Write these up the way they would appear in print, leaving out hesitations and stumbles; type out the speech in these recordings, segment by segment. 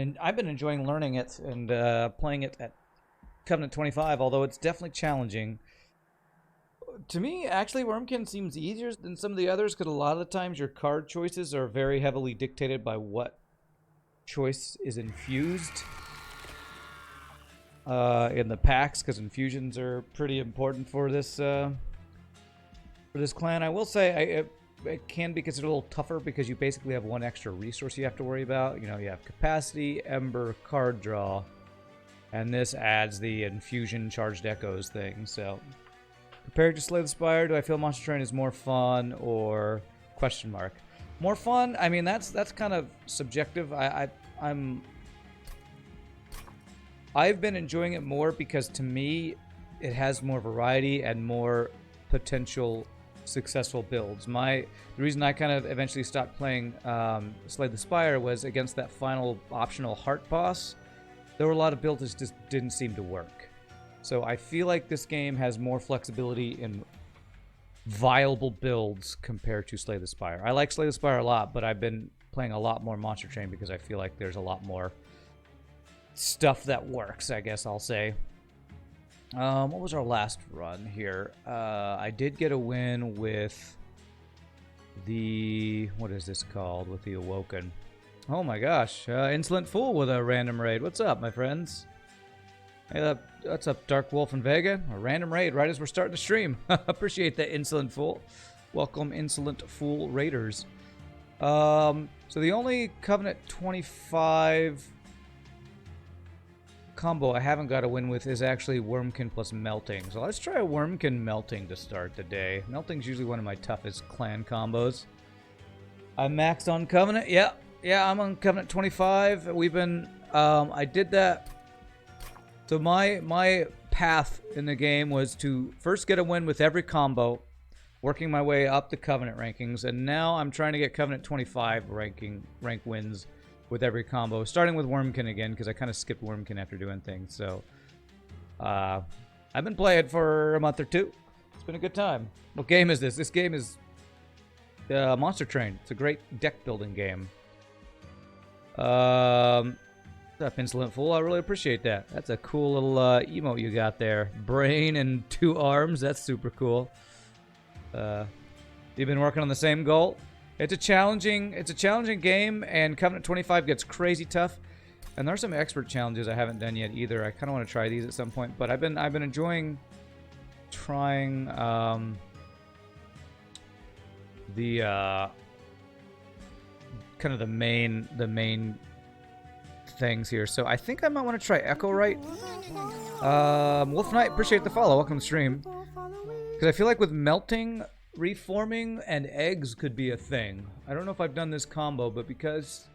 And I've been enjoying learning it and playing it at Covenant 25, although it's definitely challenging. To me, actually, Wurmkin seems easier than some of the others because a lot of the times your card choices are very heavily dictated by what choice is infused in the packs, because infusions are pretty important for this clan. I will say it can be considered a little tougher because you basically have one extra resource you have to worry about. You know, you have capacity, ember, card draw, and this adds the infusion charged echoes thing. So compared to Slay the Spire, do I feel Monster Train is more fun or question mark? More fun? I mean, that's kind of subjective. I've been enjoying it more because to me it has more variety and more potential successful builds. The reason I kind of eventually stopped playing Slay the Spire was against that final optional heart boss. There were a lot of builds that just didn't seem to work. So I feel like this game has more flexibility in viable builds compared to Slay the Spire. I like Slay the Spire a lot, but I've been playing a lot more Monster Train because I feel like there's a lot more stuff that works, I guess I'll say. What was our last run here? I did get a win with the... what is this called? With the Awoken. Oh my gosh. Insolent Fool with a random raid. What's up, my friends? Hey, what's up, Dark Wolf and Vega? A random raid right as we're starting to stream. Appreciate that, Insolent Fool. Welcome, Insolent Fool Raiders. So the only Covenant 25... combo I haven't got a win with is actually Wurmkin plus Melting. So let's try a Wurmkin Melting to start the day. Melting's usually one of my toughest clan combos. I'm maxed on Covenant. Yeah, I'm on Covenant 25. We've been... I did that... So my path in the game was to first get a win with every combo, working my way up the Covenant rankings, and now I'm trying to get Covenant 25 rank wins with every combo, starting with Wurmkin again, because I kind of skipped Wurmkin after doing things. So I've been playing for a month or two. It's been a good time. What game is this? This game is Monster Train. It's a great deck building game. What's up, Insolent Fool? I really appreciate that. That's a cool little emote you got there. Brain and 2 arms. That's super cool. You've been working on the same goal? It's a challenging game, and Covenant 25 gets crazy tough. And there's some expert challenges I haven't done yet either. I kind of want to try these at some point, but I've been enjoying trying the kind of the main things here. So I think I might want to try Echowright. Wolf Knight, appreciate the follow. Welcome to the stream. Because I feel like with melting, reforming, and eggs could be a thing. I don't know if I've done this combo, but because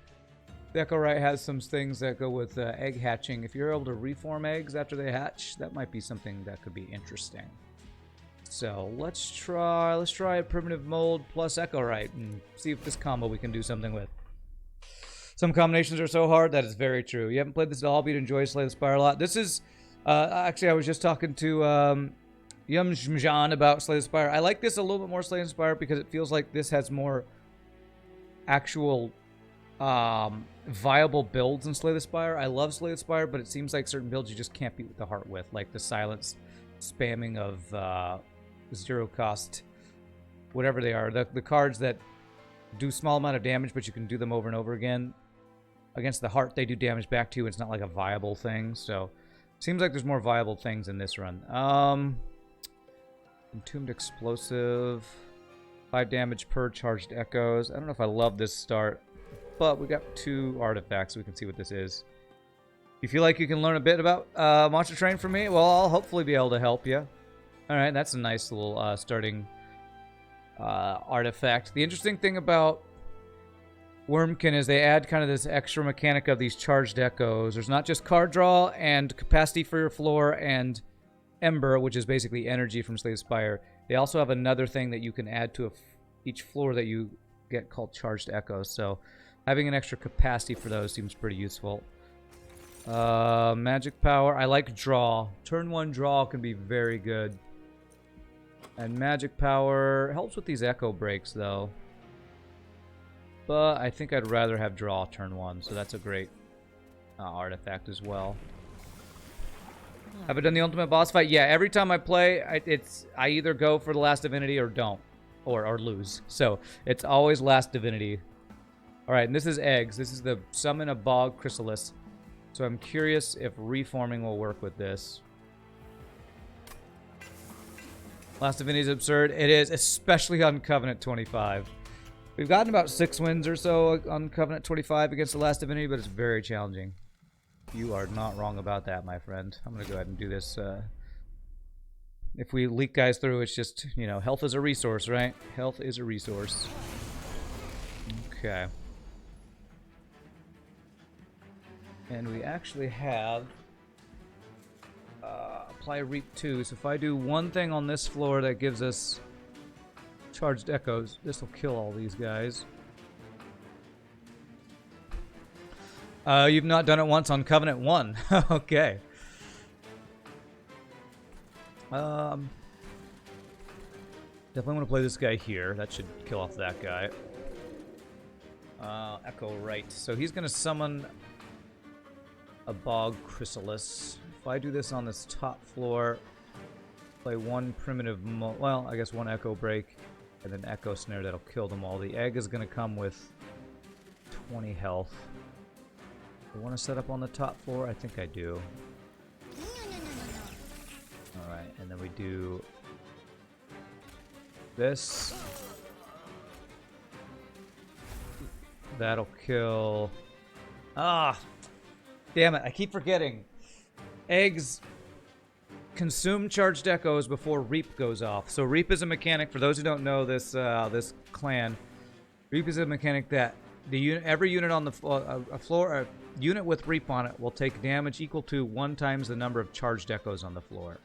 the Echowright has some things that go with egg hatching, if you're able to reform eggs after they hatch, that might be something that could be interesting. So let's try a primitive mold plus Echowright and see if this combo we can do something with. Some combinations are so hard, that is very true. You haven't played this at all, but you'd enjoy Slay the Spire a lot. This is, actually, I was just talking to Yumjan about Slay the Spire. I like this a little bit more Slay the Spire because it feels like this has more actual viable builds in Slay the Spire. I love Slay the Spire, but it seems like certain builds you just can't beat with the heart with, like the silence spamming of 0 cost, whatever they are. The cards that do small amount of damage, but you can do them over and over again. Against the heart, they do damage back to you. It's not like a viable thing, so seems like there's more viable things in this run. Entombed Explosive, 5 damage per charged echoes. I don't know if I love this start, but we got 2 artifacts, so we can see what this is. You feel like you can learn a bit about Monster Train from me? Well, I'll hopefully be able to help you. Alright, that's a nice little starting artifact. The interesting thing about Wurmkin is they add kind of this extra mechanic of these charged echoes. There's not just card draw and capacity for your floor and ember, which is basically energy from Slay the Spire. They also have another thing that you can add to each floor that you get called charged echoes. So having an extra capacity for those seems pretty useful. Magic power. I like draw. Turn 1 draw can be very good. And magic power helps with these echo breaks, though. But I think I'd rather have draw turn 1, so that's a great artifact as well. Have I done the ultimate boss fight? Yeah, every time I play, I either go for the last divinity or don't, or lose. So it's always last divinity. All right, and this is eggs. This is the summon a bog chrysalis. So I'm curious if reforming will work with this. Last divinity is absurd. It is, especially on Covenant 25. We've gotten about 6 wins or so on Covenant 25 against the last divinity, but it's very challenging. You are not wrong about that, my friend. I'm going to go ahead and do this. If we leak guys through, it's just, you know, health is a resource, right? Health is a resource. Okay. And we actually have apply Reap 2. So if I do one thing on this floor that gives us charged echoes, this will kill all these guys. You've not done it once on Covenant 1. Okay. Definitely want to play this guy here. That should kill off that guy. Echowright. So he's going to summon a bog chrysalis. If I do this on this top floor, play one primitive, well, I guess one echo break, and then echo snare that'll kill them all. The egg is going to come with 20 health. I want to set up on the top floor? I think I do. Alright, and then we do this. That'll kill... Ah! Damn it, I keep forgetting. Eggs consume charged echoes before Reap goes off. So Reap is a mechanic, for those who don't know this this clan, Reap is a mechanic that every unit on the floor, a unit with Reap on it will take damage equal to 1 times the number of charged echoes on the floor.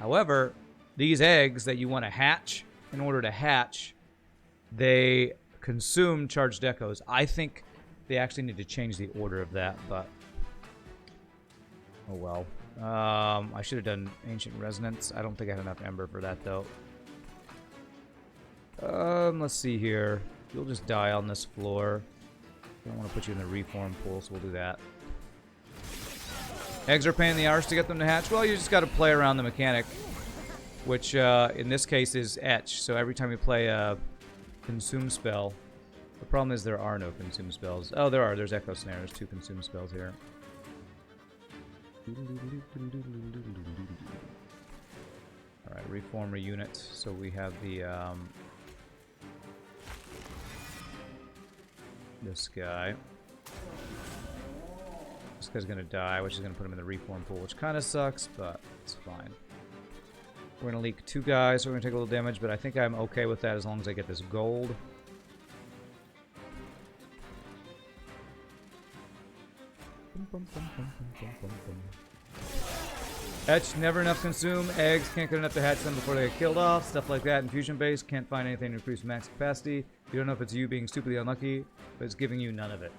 However, these eggs that you want to hatch, in order to hatch, they consume charged echoes. I think they actually need to change the order of that, but oh well. I should have done Ancient Resonance. I don't think I have enough Ember for that, though. Let's see here. You'll just die on this floor. I don't want to put you in the reform pool, so we'll do that. Eggs are a pain in the arse to get them to hatch. Well, you just got to play around the mechanic, which in this case is Etch. So every time you play a consume spell, the problem is there are no consume spells. Oh, there are. There's Echo Snare. There's 2 consume spells here. Alright, reform a unit. So we have the this guy. This guy's gonna die, which is gonna put him in the reform pool, which kind of sucks, but it's fine. We're gonna leak 2 guys, so we're gonna take a little damage, but I think I'm okay with that as long as I get this gold. Etch, never enough consume. Eggs, can't get enough to hatch them before they get killed off. Stuff like that. Infusion base, can't find anything to increase max capacity. You don't know if it's you being stupidly unlucky, but it's giving you none of it.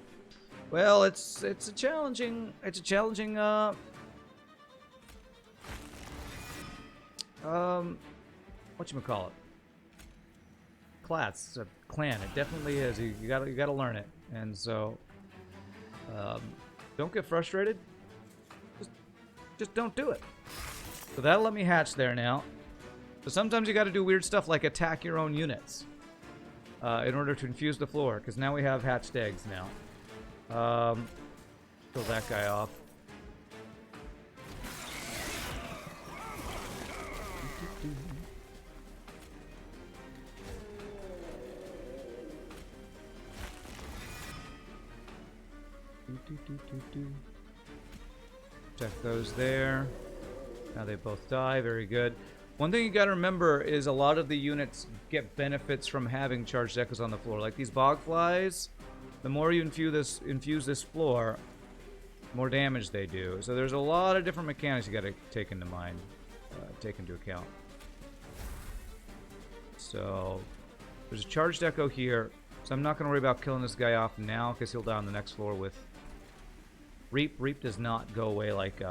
Well, it's a challenging whatchamacallit. Class, it's a clan. It definitely is. You gotta learn it, and so don't get frustrated. Just don't do it. So that'll let me hatch there now. So sometimes you got to do weird stuff like attack your own units in order to infuse the floor, because now we have hatched eggs now. Kill that guy off. Check those there. Now they both die. Very good. One thing you got to remember is a lot of the units get benefits from having charged echoes on the floor. Like these bogflies, the more you infuse this floor, the more damage they do. So there's a lot of different mechanics you got to take into mind, take into account. So there's a charged echo here, so I'm not going to worry about killing this guy off now because he'll die on the next floor with Reap. Reap does not go away like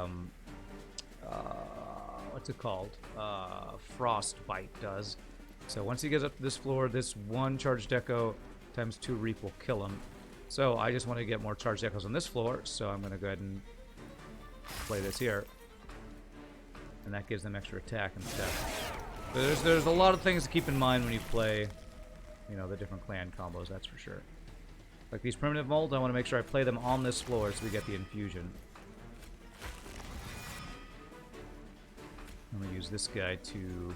what's it called? Frostbite does. So once he gets up to this floor, this one charged echo times 2 Reap will kill him. So I just want to get more charged echoes on this floor, so I'm going to go ahead and play this here. And that gives them extra attack and stuff. So there's a lot of things to keep in mind when you play, you know, the different clan combos, that's for sure. Like these primitive molds, I want to make sure I play them on this floor so we get the infusion. I'm going to use this guy to...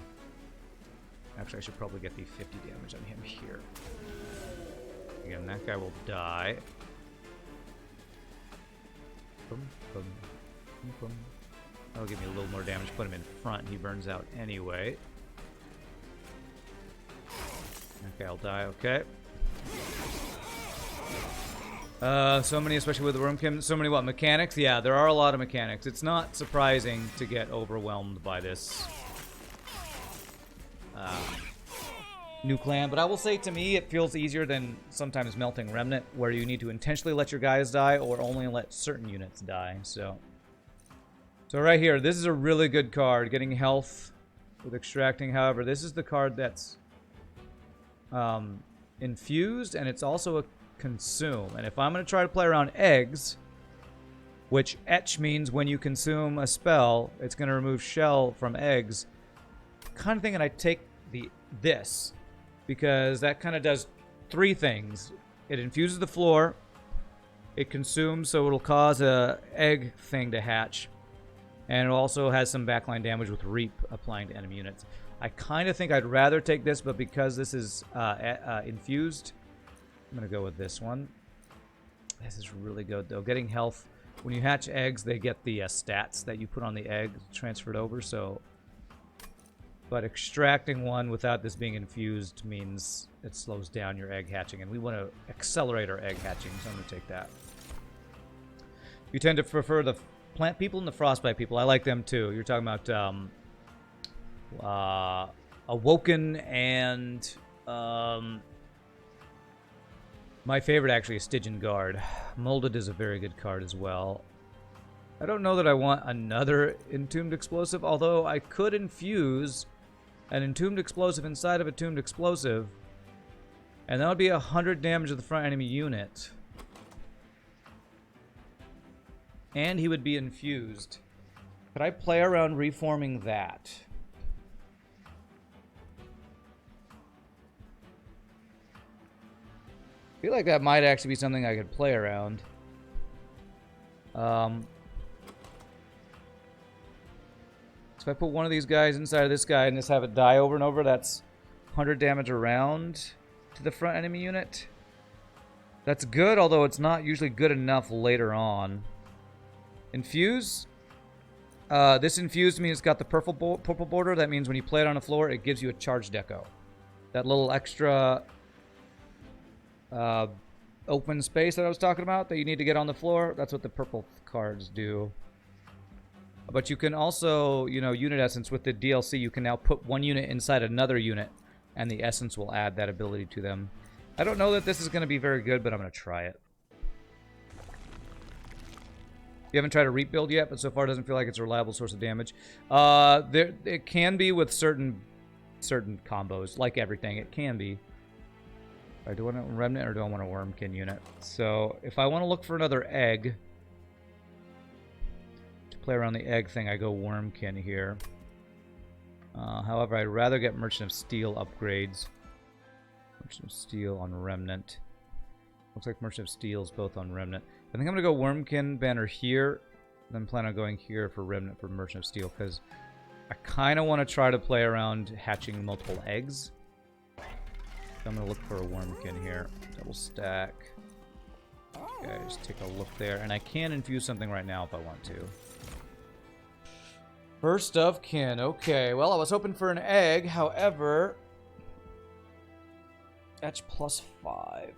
Actually, I should probably get the 50 damage on him here. Again, that guy will die. Boom, boom, boom, boom. That'll give me a little more damage. Put him in front. He burns out anyway. Okay, I'll die. Okay. So many, especially with the Wurmkin. So many what? Mechanics? Yeah, there are a lot of mechanics. It's not surprising to get overwhelmed by this new clan, but I will say, to me, it feels easier than sometimes Melting Remnant, where you need to intentionally let your guys die or only let certain units die. So right here, this is a really good card, getting health with extracting. However, this is the card that's infused, and it's also a consume. And if I'm going to try to play around eggs, which etch means when you consume a spell, it's going to remove shell from eggs, kind of thinking I take this, because that kind of does three things. It infuses the floor, it consumes, so it'll cause a egg thing to hatch, and it also has some backline damage with Reap applying to enemy units. I kind of think I'd rather take this, but because this is infused, I'm going to go with this one. This is really good, though. Getting health. When you hatch eggs, they get the stats that you put on the egg transferred over, so... But extracting one without this being infused means it slows down your egg hatching, and we want to accelerate our egg hatching, so I'm going to take that. You tend to prefer the plant people and the frostbite people. I like them too. You're talking about Awoken and my favorite actually is Stygian Guard. Molded is a very good card as well. I don't know that I want another Entombed Explosive, although I could infuse an Entombed Explosive inside of a Entombed Explosive, and that would be 100 damage to the front enemy unit. And he would be infused. Could I play around reforming that? I feel like that might actually be something I could play around. So if I put one of these guys inside of this guy and just have it die over and over, that's 100 damage around to the front enemy unit. That's good, although it's not usually good enough later on. Infuse. This infused means it's got the purple border. That means when you play it on the floor, it gives you a charged echo. That little extra open space that I was talking about that you need to get on the floor, that's what the purple cards do. But you can also, you know, Unit Essence with the DLC, you can now put one unit inside another unit, and the Essence will add that ability to them. I don't know that this is going to be very good, but I'm going to try it. You haven't tried a Reap build yet, but so far it doesn't feel like it's a reliable source of damage. It can be with certain combos, like everything. It can be. Right, do I want a Remnant or do I want a Wurmkin unit? So if I want to look for another egg, to play around the egg thing, I go Wurmkin here. However, I'd rather get Merchant of Steel upgrades. Merchant of Steel on Remnant. Looks like Merchant of Steel is both on Remnant. I think I'm going to go Wurmkin banner here, then plan on going here for Remnant for Merchant of Steel, because I kind of want to try to play around hatching multiple eggs. So I'm going to look for a Wurmkin here. Double stack. Okay, just take a look there. And I can infuse something right now if I want to. First of kin. Okay, well, I was hoping for an egg. However, etch +5.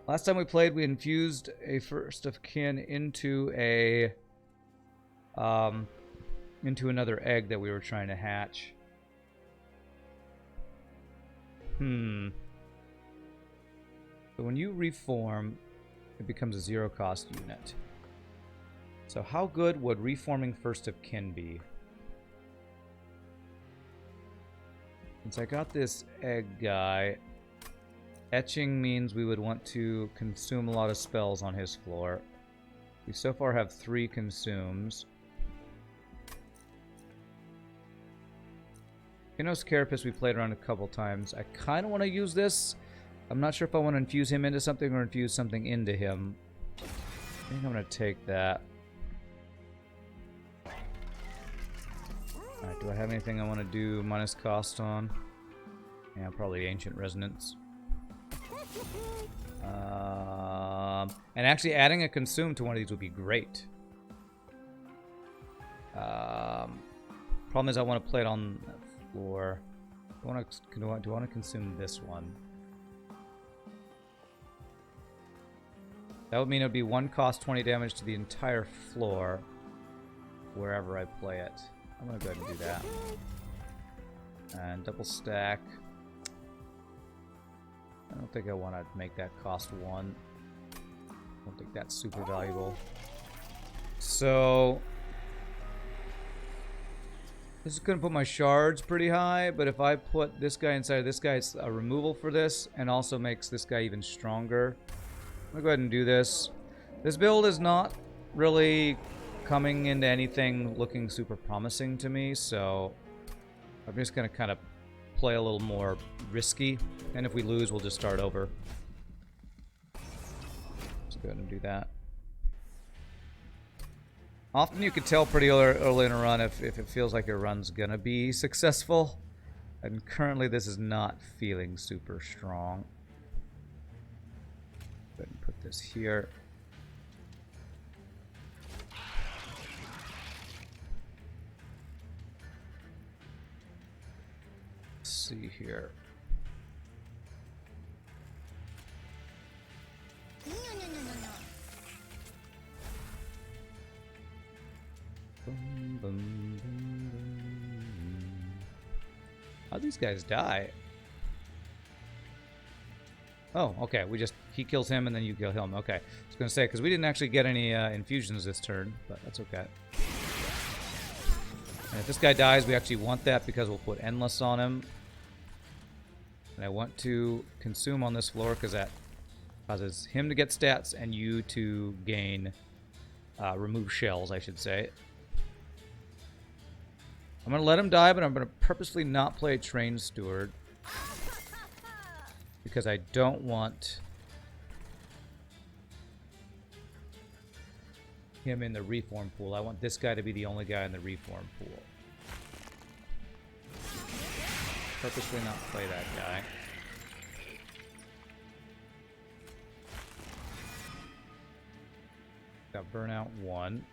Last time we played, we infused a first of kin into a into another egg that we were trying to hatch. So when you reform, it becomes a 0-cost unit. So how good would reforming first of kin be? Since I got this egg guy, etching means we would want to consume a lot of spells on his floor. We so far have 3 consumes. Kinos Carapace we played around a couple times. I kind of want to use this. I'm not sure if I want to infuse him into something or infuse something into him. I think I'm going to take that. Alright, do I have anything I want to do minus cost on? Yeah, probably Ancient Resonance. And actually adding a consume to one of these would be great. Problem is I want to play it on that floor. Do I want to consume this one? That would mean it would be 1 cost 20 damage to the entire floor wherever I play it. I'm going to go ahead and do that. And double stack. I don't think I want to make that cost 1. I don't think that's super valuable. So this is going to put my shards pretty high, but if I put this guy inside of this guy, it's a removal for this and also makes this guy even stronger. I'm going to go ahead and do this. This build is not really coming into anything looking super promising to me, so I'm just going to kind of play a little more risky, and if we lose, we'll just start over. Let's go ahead and do that. Often you can tell pretty early in a run if it feels like your run's gonna be successful, and currently this is not feeling super strong. Go ahead and put this here. See here. Boom, boom, boom, boom. How'd these guys die? Oh, okay. He kills him and then you kill him. Okay. I was gonna say, because we didn't actually get any infusions this turn, but that's okay. And if this guy dies, we actually want that because we'll put Endless on him. And I want to consume on this floor because that causes him to get stats and you to gain, remove shells, I should say. I'm going to let him die, but I'm going to purposely not play Train Steward. Because I don't want him in the reform pool. I want this guy to be the only guy in the reform pool. Purposely not play that guy. Got burnout 1.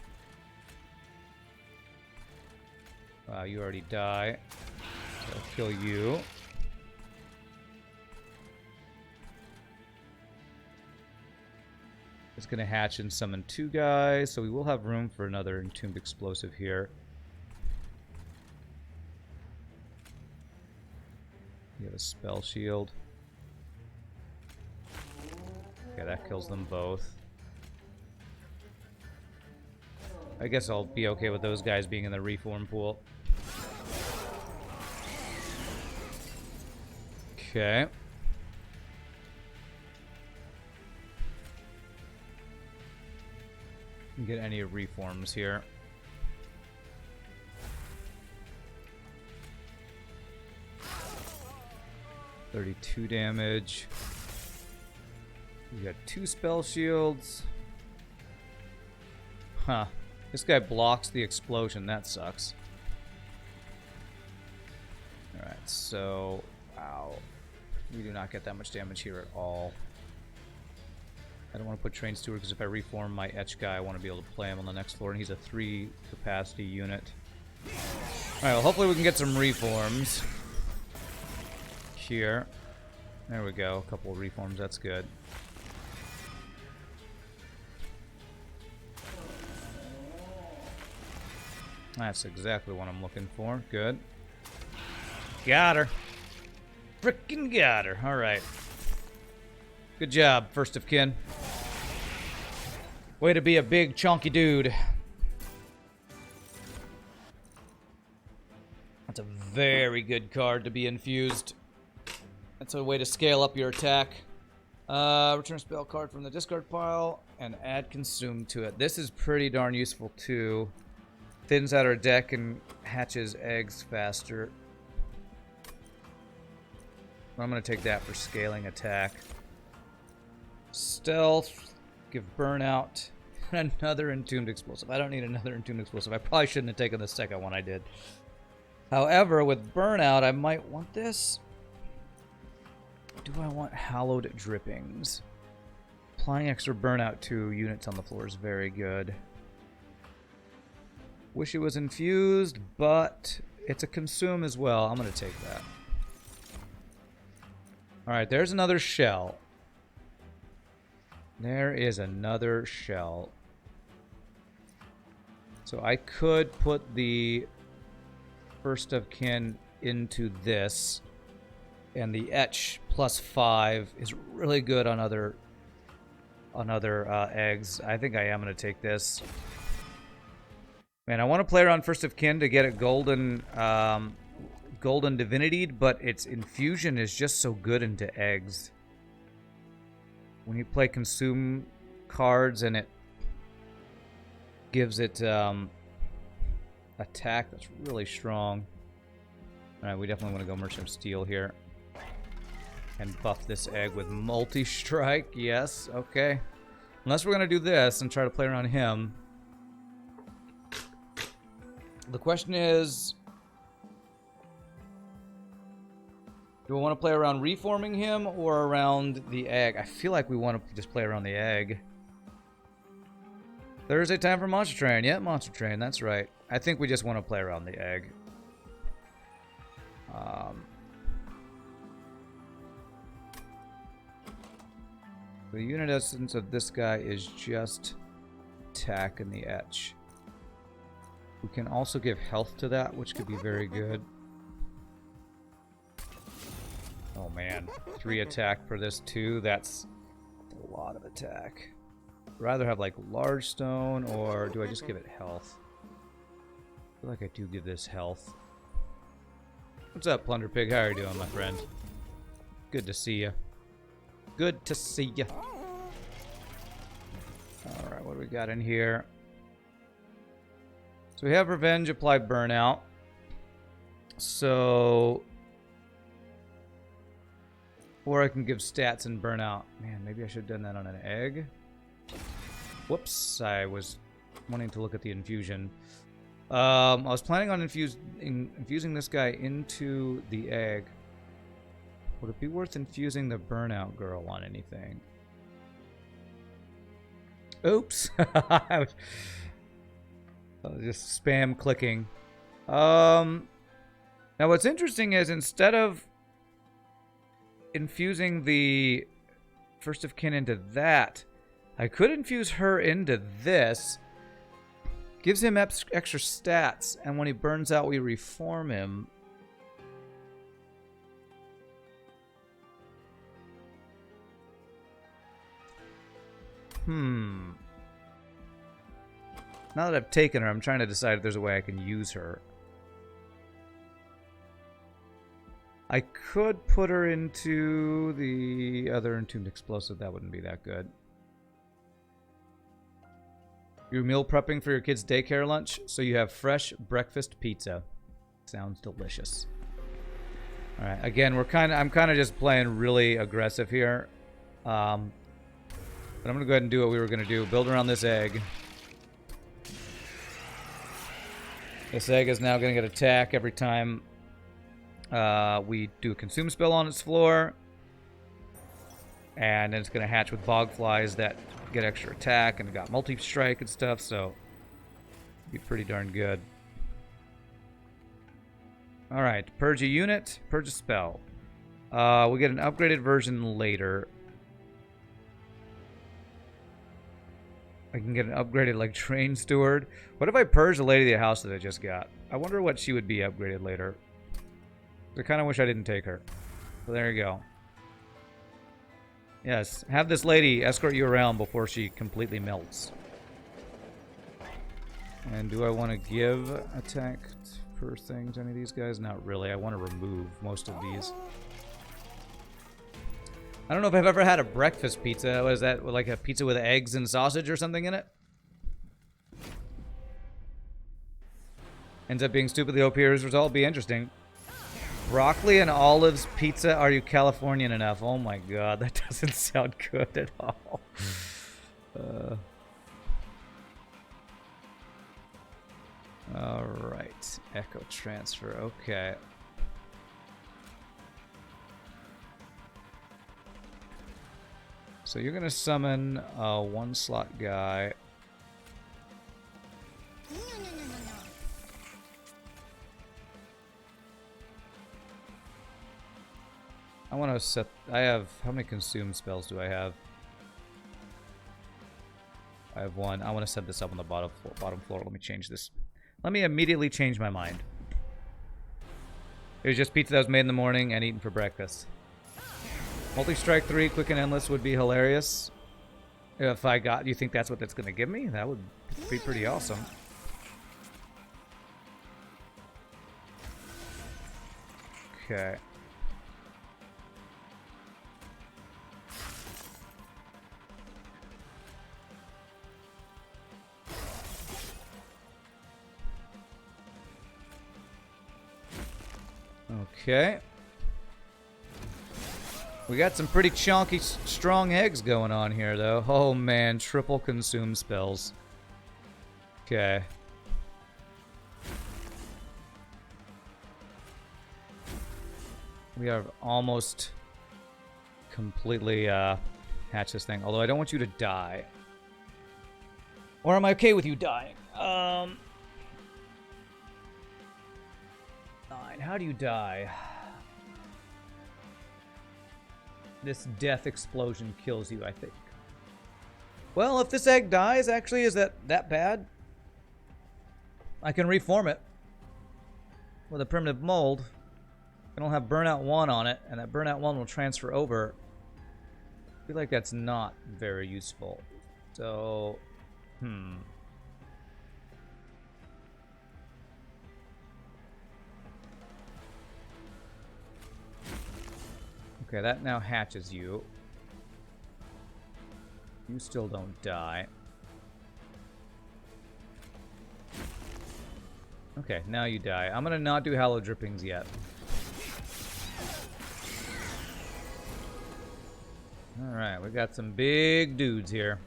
You already die. So I'll kill you. It's going to hatch and summon 2 guys, so we will have room for another Entombed Explosive here. You have a spell shield. Okay, that kills them both. I guess I'll be okay with those guys being in the reform pool. Okay. Get any reforms here. 32 damage. We got 2 spell shields. Huh. This guy blocks the explosion. That sucks. Alright, so... Wow. We do not get that much damage here at all. I don't want to put Train Steward because if I reform my Etch guy, I want to be able to play him on the next floor, and he's a 3 capacity unit. Alright, well, hopefully we can get some reforms here. There we go. A couple of reforms. That's good. That's exactly what I'm looking for. Good. Got her. Frickin' got her. Alright. Good job, first of kin. Way to be a big, chunky dude. That's a very good card to be infused. That's a way to scale up your attack. Return a spell card from the discard pile and add consume to it. This is pretty darn useful too. Thins out our deck and hatches eggs faster. I'm going to take that for scaling attack. Stealth. Give burnout. Another entombed explosive. I don't need another entombed explosive. I probably shouldn't have taken the second one I did. However, with burnout, I might want this. Do I want hallowed drippings? Applying extra burnout to units on the floor is very good. Wish it was infused, but it's a consume as well. I'm going to take that. Alright, there's another shell. There is another shell. So I could put the first of kin into this. And the etch +5 is really good on other eggs. I think I am going to take this. Man, I want to play around first of kin to get it golden divinitied, but its infusion is just so good into eggs. When you play consume cards and it gives it attack that's really strong. Alright, we definitely want to go Merchant of Steel here. And buff this egg with multi-strike. Yes, okay. Unless we're going to do this and try to play around him. The question is, do we want to play around reforming him or around the egg? I feel like we want to just play around the egg. Thursday time for Monster Train. Yeah, Monster Train, that's right. I think we just want to play around the egg. The unit essence of this guy is just attack and the etch. We can also give health to that, which could be very good. Oh man, 3 attack for this too. That's a lot of attack. I'd rather have like large stone, or do I just give it health? I feel like I do give this health. What's up, Plunder Pig? How are you doing, my friend? Good to see you. Good to see you. Alright, what do we got in here? So we have Revenge, apply Burnout. So... Or I can give stats and Burnout. Man, maybe I should have done that on an egg. Whoops, I was wanting to look at the infusion. I was planning on infusing this guy into the egg. Would it be worth infusing the Burnout Girl on anything? Oops. I was just spam clicking. Now what's interesting is instead of infusing the first of kin into that, I could infuse her into this. Gives him extra stats, and when he burns out, we reform him. Now that I've taken her, I'm trying to decide if there's a way I can use her. I could put her into the other Entombed Explosive. That wouldn't be that good. You're meal prepping for your kids' daycare lunch, so you have fresh breakfast pizza. Sounds delicious. All right, again, I'm kind of just playing really aggressive here. But I'm going to go ahead and do what we were going to do. Build around this egg. This egg is now going to get attack every time we do a consume spell on its floor. And then it's going to hatch with bog flies that get extra attack and got multi-strike and stuff, so be pretty darn good. Alright, purge a unit, purge a spell. We get an upgraded version later. I can get an upgraded, like, train steward. What if I purge the lady of the house that I just got? I wonder what she would be upgraded later. I kind of wish I didn't take her. So there you go. Yes, have this lady escort you around before she completely melts. And do I want to give attack per thing to any of these guys? Not really. I want to remove most of these. I don't know if I've ever had a breakfast pizza. What is that? Like a pizza with eggs and sausage or something in it? Ends up being stupidly OP as a result. Be interesting. Broccoli and olives pizza. Are you Californian enough? Oh my god, that doesn't sound good at all. Alright. Echo transfer. Okay. So you're going to summon a one-slot guy. I want to set... I have... How many consume spells do I have? I have one. I want to set this up on the bottom floor. Let me change this. Let me immediately change my mind. It was just pizza that was made in the morning and eaten for breakfast. Multi-strike 3, quick and endless would be hilarious. If I got... You think that's what that's going to give me? That would be pretty awesome. Okay. Okay. We got some pretty chunky, strong eggs going on here, though. Oh, man. Triple consume spells. Okay. We have almost completely hatched this thing. Although I don't want you to die. Or am I okay with you dying? 9. How do you die? This death explosion kills you, I think. Well, if this egg dies, actually, is that bad? I can reform it with a primitive mold. It'll have burnout 1 on it, and that burnout 1 will transfer over. I feel like that's not very useful. So, Okay, that now hatches you. You still don't die. Okay, now you die. I'm gonna not do Hallowed Drippings yet. Alright, we got some big dudes here.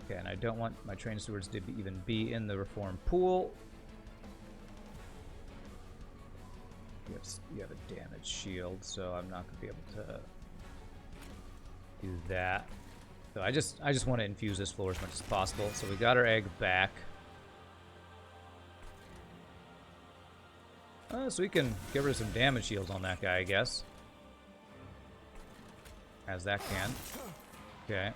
Okay, and I don't want my trained stewards to even be in the reform pool. You have a damage shield, so I'm not gonna be able to do that. So I just want to infuse this floor as much as possible. So we got our egg back. So we can get rid of some damage shields on that guy, I guess. As that can. Okay.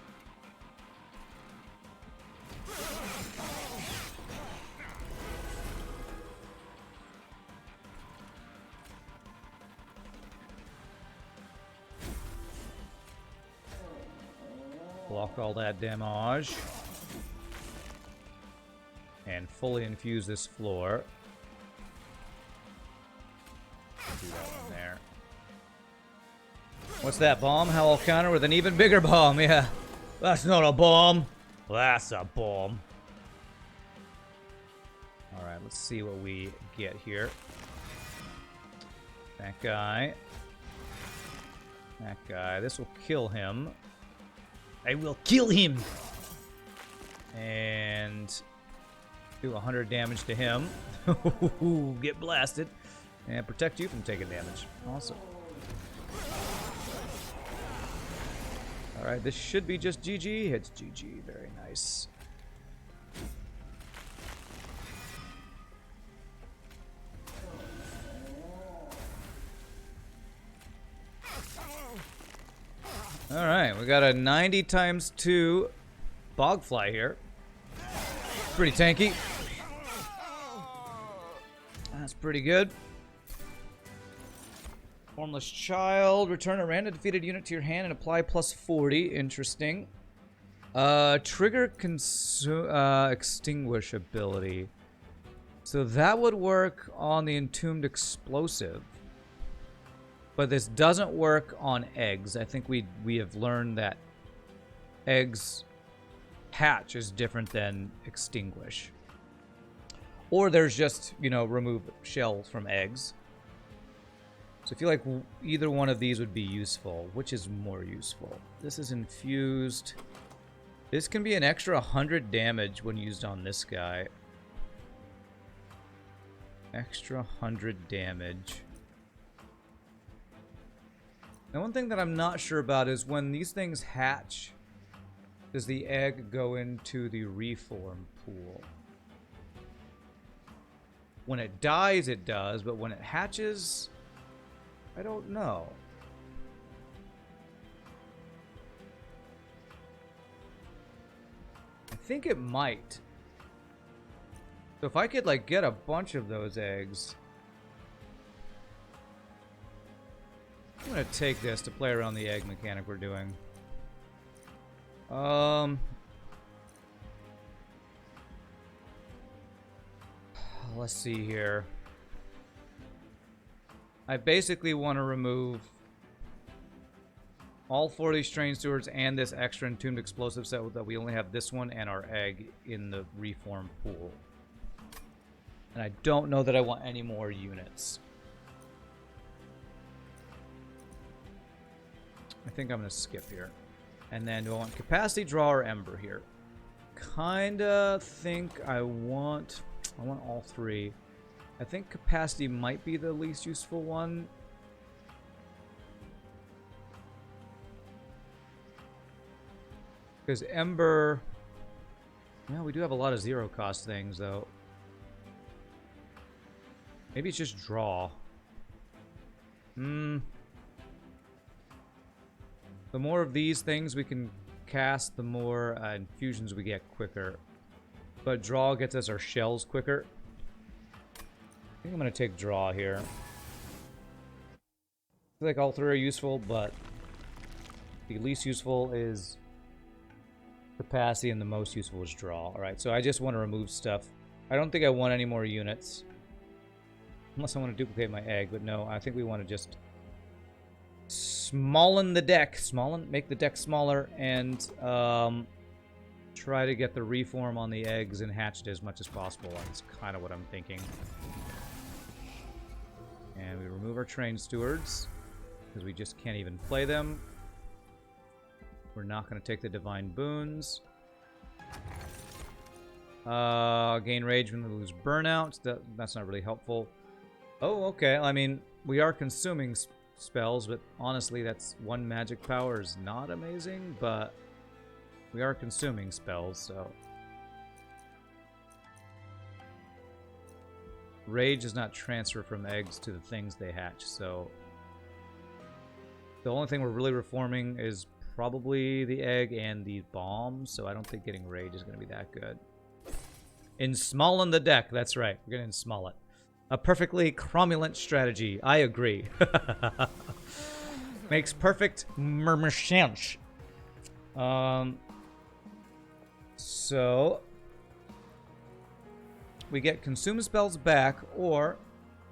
Block all that damage. And fully infuse this floor. Do that one there. What's that bomb? How I'll counter with an even bigger bomb. Yeah. That's not a bomb. That's a bomb. Alright, let's see what we get here. That guy. That guy. This will kill him. I will kill him! And do 100 damage to him. Get blasted. And protect you from taking damage. Awesome. Alright, this should be just GG. It's GG. Very nice. Alright, we got a 90 times 2 bogfly here. Pretty tanky. That's pretty good. Formless Child. Return a random defeated unit to your hand and apply plus 40. Interesting. Trigger extinguish ability. So that would work on the entombed explosive. But this doesn't work on eggs. I think we have learned that eggs hatch is different than extinguish. Or there's just, you know, remove shells from eggs. So I feel like either one of these would be useful. Which is more useful? This is infused. This can be an extra 100 damage when used on this guy. Extra 100 damage. Now, one thing that I'm not sure about is when these things hatch, does the egg go into the reform pool? When it dies, it does, but when it hatches, I don't know. I think it might. So if I could, like, get a bunch of those eggs... I'm gonna take this to play around the egg mechanic we're doing. Let's see here. I basically want to remove all 4 of these train stewards and this extra entombed explosive set that we only have this one and our egg in the reform pool. And I don't know that I want any more units. I think I'm going to skip here. And then do I want capacity, draw, or ember here? Kinda think I want all 3. I think capacity might be the least useful one. Because ember... Well, we do have a lot of zero cost things, though. Maybe it's just draw. The more of these things we can cast, the more infusions we get quicker. But draw gets us our shells quicker. I think I'm going to take draw here. I feel like all 3 are useful, but the least useful is capacity and the most useful is draw. Alright, so I just want to remove stuff. I don't think I want any more units. Unless I want to duplicate my egg, but no, I think we want to just smallen the deck. Make the deck smaller and try to get the reform on the eggs and hatched as much as possible. That's kind of what I'm thinking. And we remove our train stewards because we just can't even play them. We're not going to take the divine boons. Gain rage when we lose burnout. That's not really helpful. Oh, okay. I mean, we are consuming spells, but honestly, that's 1 magic power is not amazing, but we are consuming spells, so... Rage does not transfer from eggs to the things they hatch, so... The only thing we're really reforming is probably the egg and the bomb, so I don't think getting rage is going to be that good. Ensmallen the deck, that's right. We're going to ensmall it. A perfectly cromulent strategy. I agree. Makes perfect sense. So we get consume spells back, or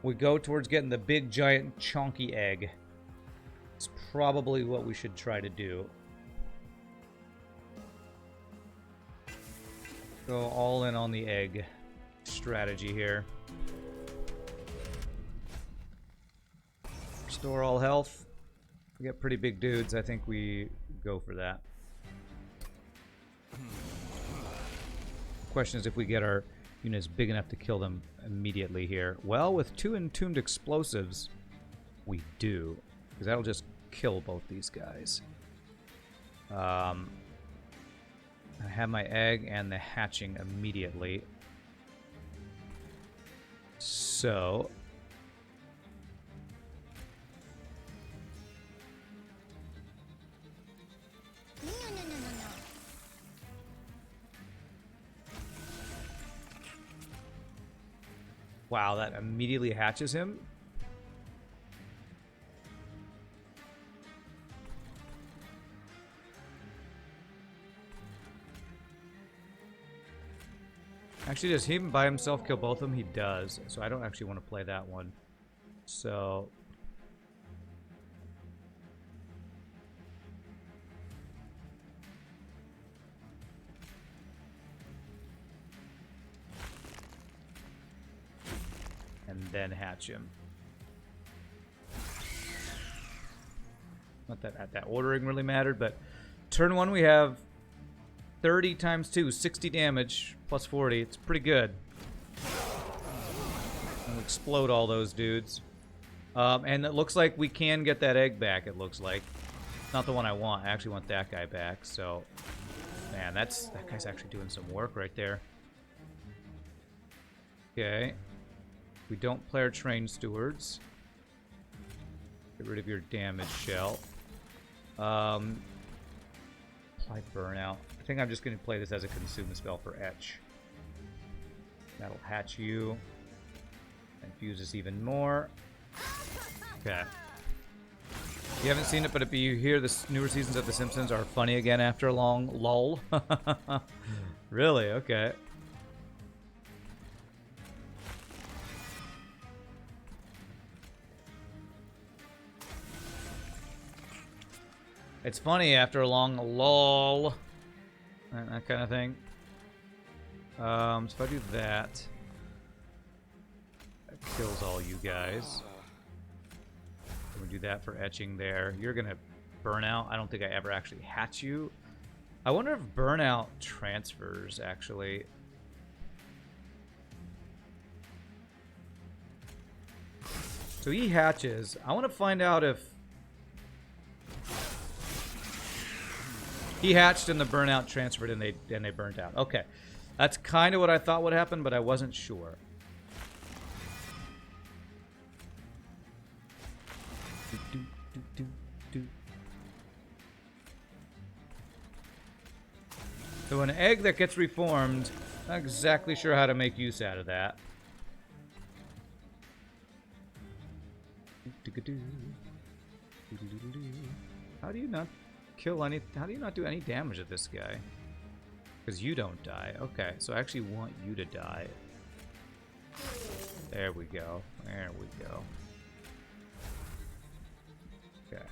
we go towards getting the big, giant, chonky egg. It's probably what we should try to do. Go all in on the egg strategy here. Restore all health. We get pretty big dudes. I think we go for that. Question is if we get our units big enough to kill them immediately here. Well, with 2 entombed explosives, we do. Because that'll just kill both these guys. I have my egg and the hatching immediately. So... Wow, that immediately hatches him. Actually, does he by himself kill both of them? He does. So I don't actually want to play that one. So... and then hatch him. Not that that ordering really mattered, but turn 1 we have 30 times 2, 60 damage plus 40. It's pretty good. And we'll explode all those dudes. And it looks like we can get that egg back, it looks like. Not the one I want. I actually want that guy back, so... Man, that guy's actually doing some work right there. Okay. We don't play our trained stewards. Get rid of your damage shell. Apply burnout. I think I'm just going to play this as a consume spell for Etch. That'll hatch you. And fuse us even more. Okay. You haven't seen it, but if you hear the newer seasons of The Simpsons are funny again after a long lull. Really? Okay. It's funny after a long lull. That kind of thing. So if I do that, that kills all you guys. We do that for etching there. You're gonna burn out. I don't think I ever actually hatch you. I wonder if burnout transfers actually. So he hatches. I want to find out if he hatched and the burnout transferred and they burnt out. Okay. That's kind of what I thought would happen, but I wasn't sure. So an egg that gets reformed, not exactly sure how to make use out of that. How do you not kill any? How do you not do any damage at this guy? Because you don't die. Okay, so I actually want you to die. There we go. There we go. Okay.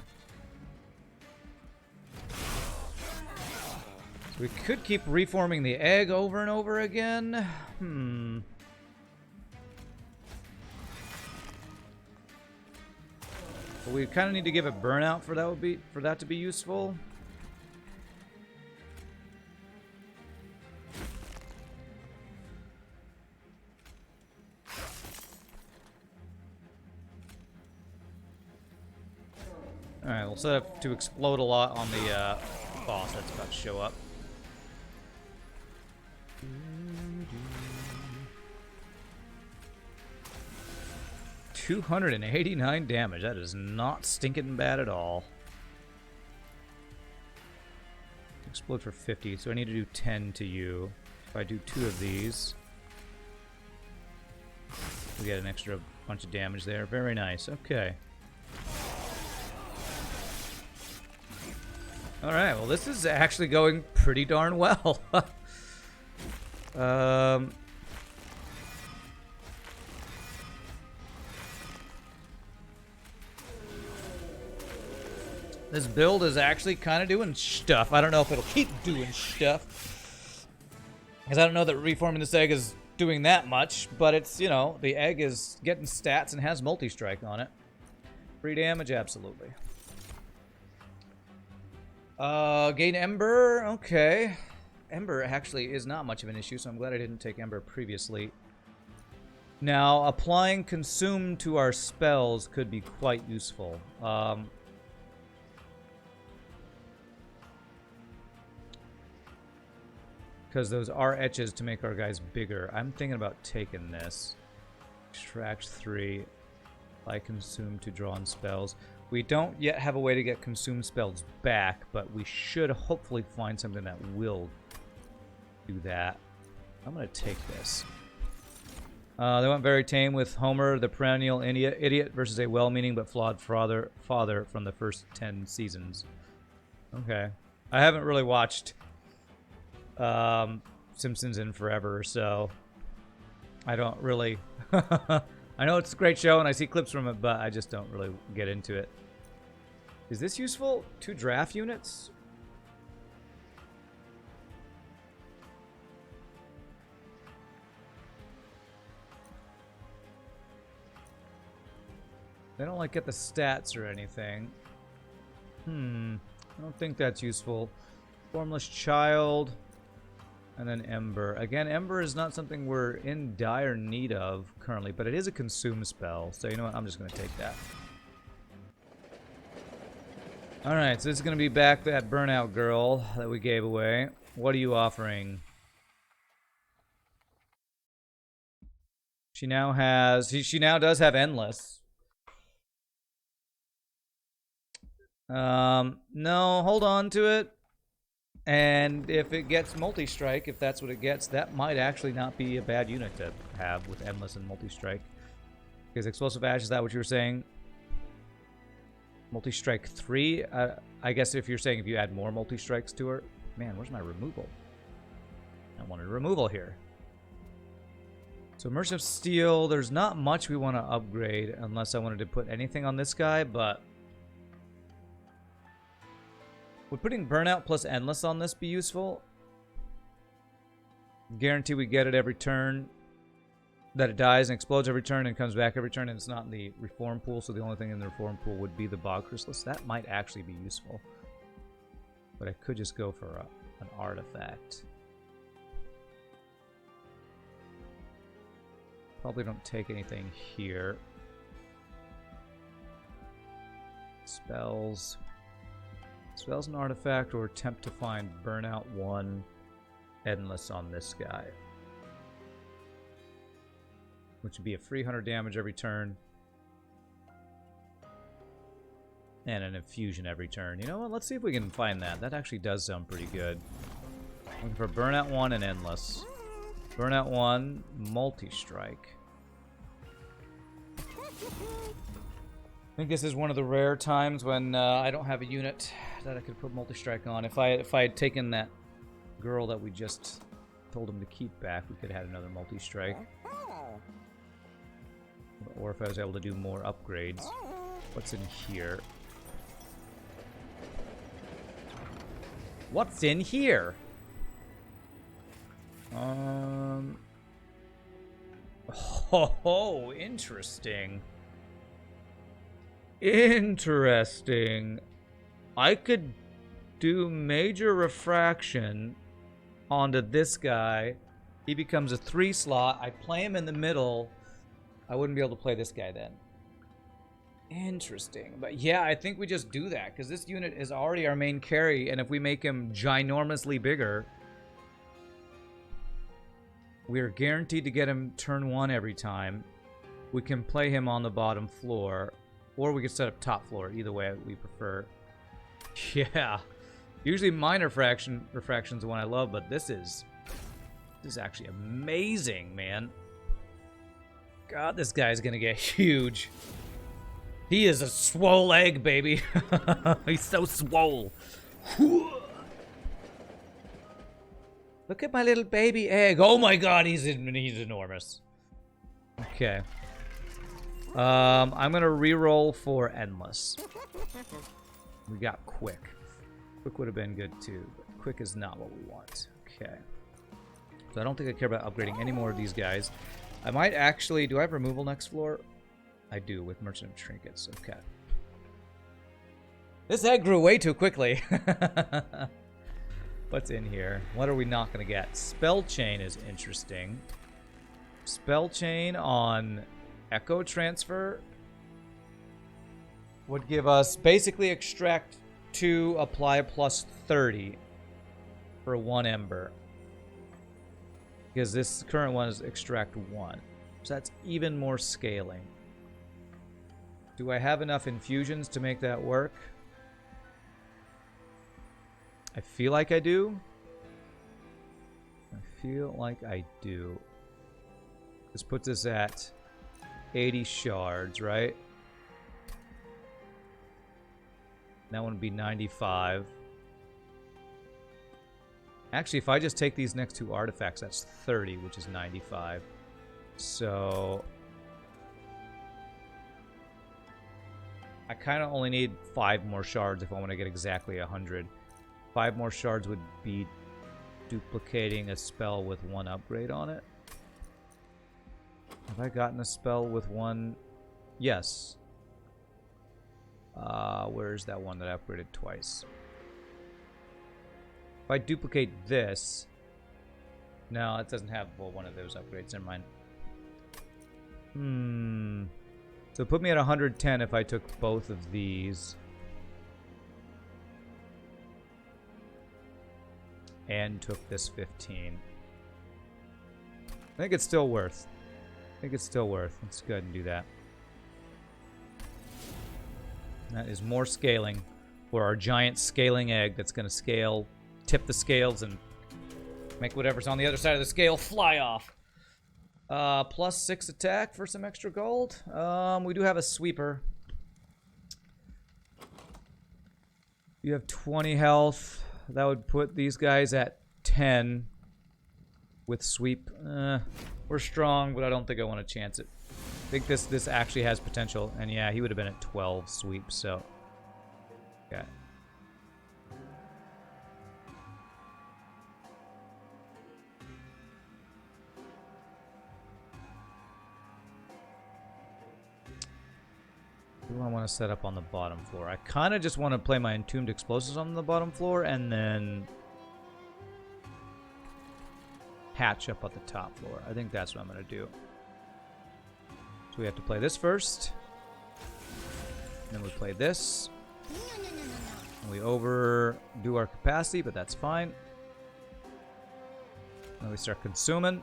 So we could keep reforming the egg over and over again. But we kind of need to give it burnout for that to be useful. Alright, we'll set up to explode a lot on the boss that's about to show up. 289 damage. That is not stinking bad at all. Explode for 50, so I need to do 10 to you. If I do 2 of these, we get an extra bunch of damage there. Very nice. Okay. Alright, well this is actually going pretty darn well. This build is actually kind of doing stuff. I don't know if it'll keep doing stuff, because I don't know that reforming this egg is doing that much, but it's, you know, the egg is getting stats and has multi-strike on it. Free damage, absolutely. Gain Ember, okay. Ember actually is not much of an issue, so I'm glad I didn't take Ember previously. Now, applying Consume to our spells could be quite useful. Because those are etches to make our guys bigger. I'm thinking about taking this. Extract 3. Apply Consume to draw on spells. We don't yet have a way to get Consume spells back, but we should hopefully find something that will do that. I'm going to take this. They went very tame with Homer, the perennial idiot, versus a well-meaning but flawed father from the first 10 seasons. Okay. I haven't really watched Simpsons in forever, so I don't really... I know it's a great show and I see clips from it, but I just don't really get into it. Is this useful? 2 draft units? They don't like get the stats or anything. I don't think that's useful. Formless Child. And then Ember. Again, Ember is not something we're in dire need of currently, but it is a consume spell. So you know what? I'm just going to take that. Alright, so this is going to be back that burnout girl that we gave away. What are you offering? She now has... She now does have Endless. No, hold on to it. And if it gets multi-strike, if that's what it gets, that might actually not be a bad unit to have with Endless and multi-strike. Because Explosive Ash, is that what you were saying? Multi-strike 3? I guess if you're saying if you add more multi-strikes to her. Man, where's my removal? I wanted removal here. So Merchant of Steel, there's not much we want to upgrade unless I wanted to put anything on this guy, but... Would putting Burnout plus Endless on this be useful? Guarantee we get it every turn. That it dies and explodes every turn and comes back every turn, and it's not in the Reform pool, so the only thing in the Reform pool would be the Bog Chrysalis. That might actually be useful. But I could just go for an artifact. Probably don't take anything here. Spells. Spells an artifact or attempt to find Burnout 1 Endless on this guy. Which would be a 300 damage every turn. And an infusion every turn. You know what? Let's see if we can find that. That actually does sound pretty good. Looking for Burnout 1 and Endless. Burnout 1, multi-strike. I think this is one of the rare times when I don't have a unit that I could put multi-strike on. If I had taken that girl that we just told him to keep back, we could have had another multi-strike. Or if I was able to do more upgrades. What's in here? What's in here? Oh, interesting. Interesting. I could do major refraction onto this guy. He becomes a 3 slot. I play him in the middle. I wouldn't be able to play this guy then. Interesting. But yeah, I think we just do that, because this unit is already our main carry, and if we make him ginormously bigger, we're guaranteed to get him turn 1 every time. We can play him on the bottom floor, or we could set up top floor. Either way, we prefer. Yeah. Usually minor refraction's the one I love, but this is actually amazing, man. God, this guy's gonna get huge. He is a swole egg, baby. He's so swole. Look at my little baby egg. Oh my god, he's enormous. Okay. I'm gonna re-roll for Endless. We got Quick. Quick would have been good too, but Quick is not what we want. Okay. So I don't think I care about upgrading any more of these guys. I might actually... Do I have removal next floor? I do, with Merchant of Trinkets. Okay. This egg grew way too quickly. What's in here? What are we not going to get? Spell Chain is interesting. Spell Chain on Echo Transfer would give us basically extract 2, apply plus 30 for 1 Ember. Because this current one is extract 1. So that's even more scaling. Do I have enough infusions to make that work? I feel like I do. I feel like I do. This puts us at 80 shards, right? That one would be 95. Actually, if I just take these next 2 artifacts, that's 30, which is 95. So I kind of only need 5 more shards if I want to get exactly 100. 5 more shards would be duplicating a spell with 1 upgrade on it. Have I gotten a spell with 1? Yes. Where's that one that I upgraded twice? If I duplicate this... No, it doesn't have one of those upgrades. Never mind. So put me at 110 if I took both of these. And took this 15. I think it's still worth. Let's go ahead and do that. That is more scaling for our giant scaling egg that's going to scale, tip the scales, and make whatever's on the other side of the scale fly off. Plus 6 attack for some extra gold. We do have a sweeper. You have 20 health. That would put these guys at 10 with sweep. We're strong, but I don't think I want to chance it. I think this actually has potential. And yeah, he would have been at 12 sweep, so... Okay. Who do I want to set up on the bottom floor? I kind of just want to play my Entombed Explosives on the bottom floor and then hatch up at the top floor. I think that's what I'm going to do. So we have to play this first. Then we play this. And we overdo our capacity, but that's fine. Then we start consuming.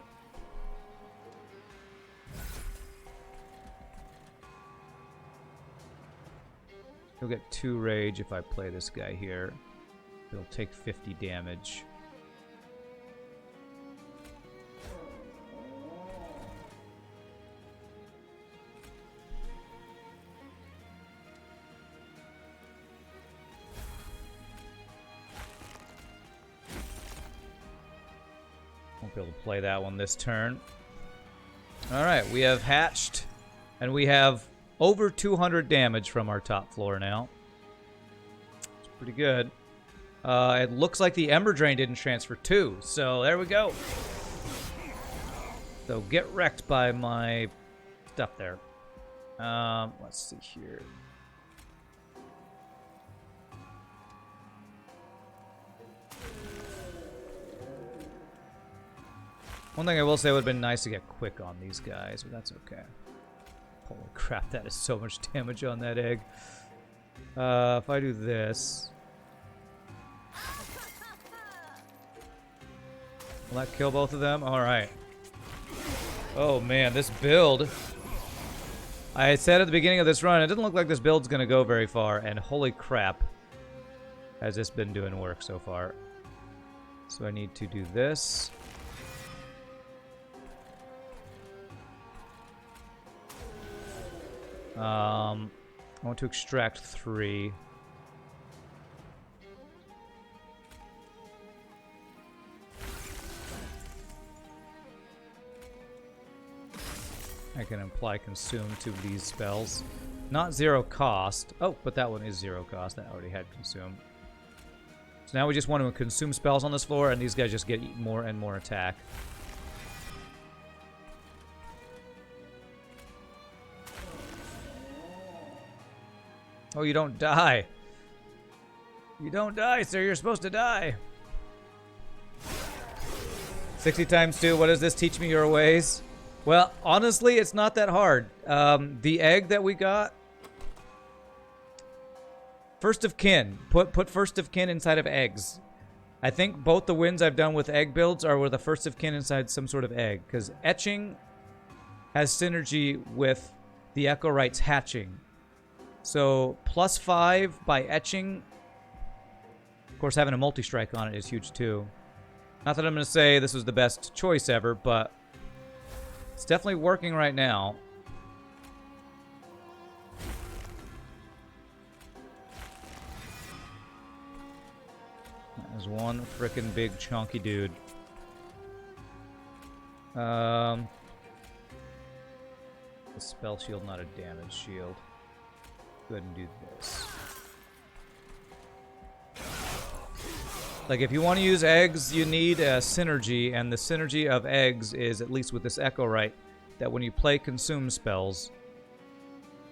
He'll get 2 rage if I play this guy here. He'll take 50 damage. Won't be able to play that one this turn. Alright, we have hatched, and we have over 200 damage from our top floor now. It's pretty good. It looks like the Ember Drain didn't transfer too, so there we go. So get wrecked by my stuff there. Let's see here. One thing I will say would have been nice to get quick on these guys, but that's okay. Holy crap, that is so much damage on that egg. If I do this... Will that kill both of them? Alright. Oh man, this build... I said at the beginning of this run, it doesn't look like this build's gonna go very far, and holy crap, has this been doing work so far. So I need to do this. I want to extract 3. I can apply consume to these spells. Not 0 cost. Oh, but that one is 0 cost. That already had consume. So now we just want to consume spells on this floor, and these guys just get more and more attack. Oh, you don't die. You don't die, sir. You're supposed to die. 60 times 2. What does this teach me your ways? Well, honestly, it's not that hard. The egg that we got... First of kin. Put first of kin inside of eggs. I think both the wins I've done with egg builds are with the first of kin inside some sort of egg. Because etching has synergy with the Echowright's hatching. So, +5 by etching. Of course, having a multi-strike on it is huge, too. Not that I'm going to say this was the best choice ever, but it's definitely working right now. That is one frickin' big chunky dude. A spell shield, not a damage shield. Go ahead and do this. Like, if you want to use eggs, you need a synergy, and the synergy of eggs is, at least with this Echowright, that when you play consume spells,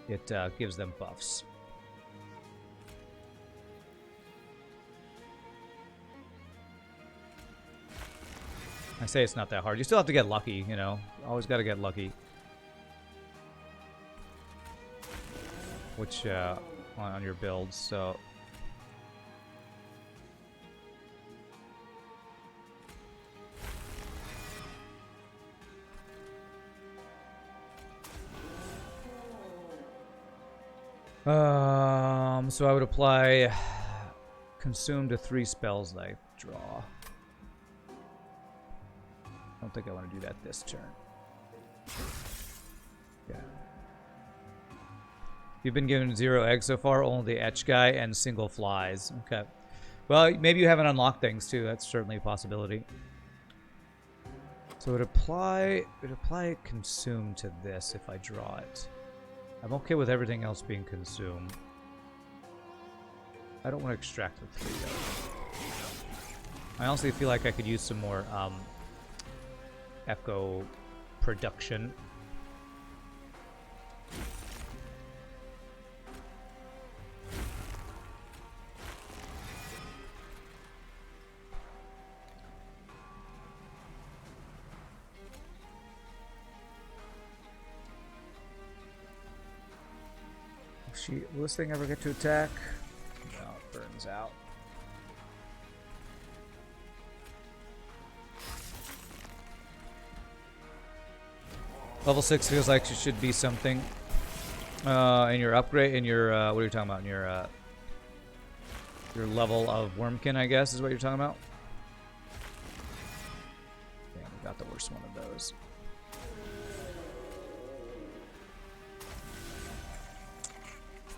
it gives them buffs. I say it's not that hard. You still have to get lucky, you know. Always got to get lucky. Which, on your builds, so... So I would apply consume to 3 spells that I draw. I don't think I want to do that this turn. Yeah. You've been given 0 eggs so far, only the etch guy and single flies. Okay. Well, maybe you haven't unlocked things too. That's certainly a possibility. So it would apply consume to this if I draw it. I'm okay with everything else being consumed. I don't want to extract the 3 though. I honestly feel like I could use some more echo production. Will this thing ever get to attack? No, it burns out. Level 6 feels like it should be something. In your upgrade, in your, what are you talking about? In your level of Wurmkin, I guess, is what you're talking about? Damn, we got the worst one of those.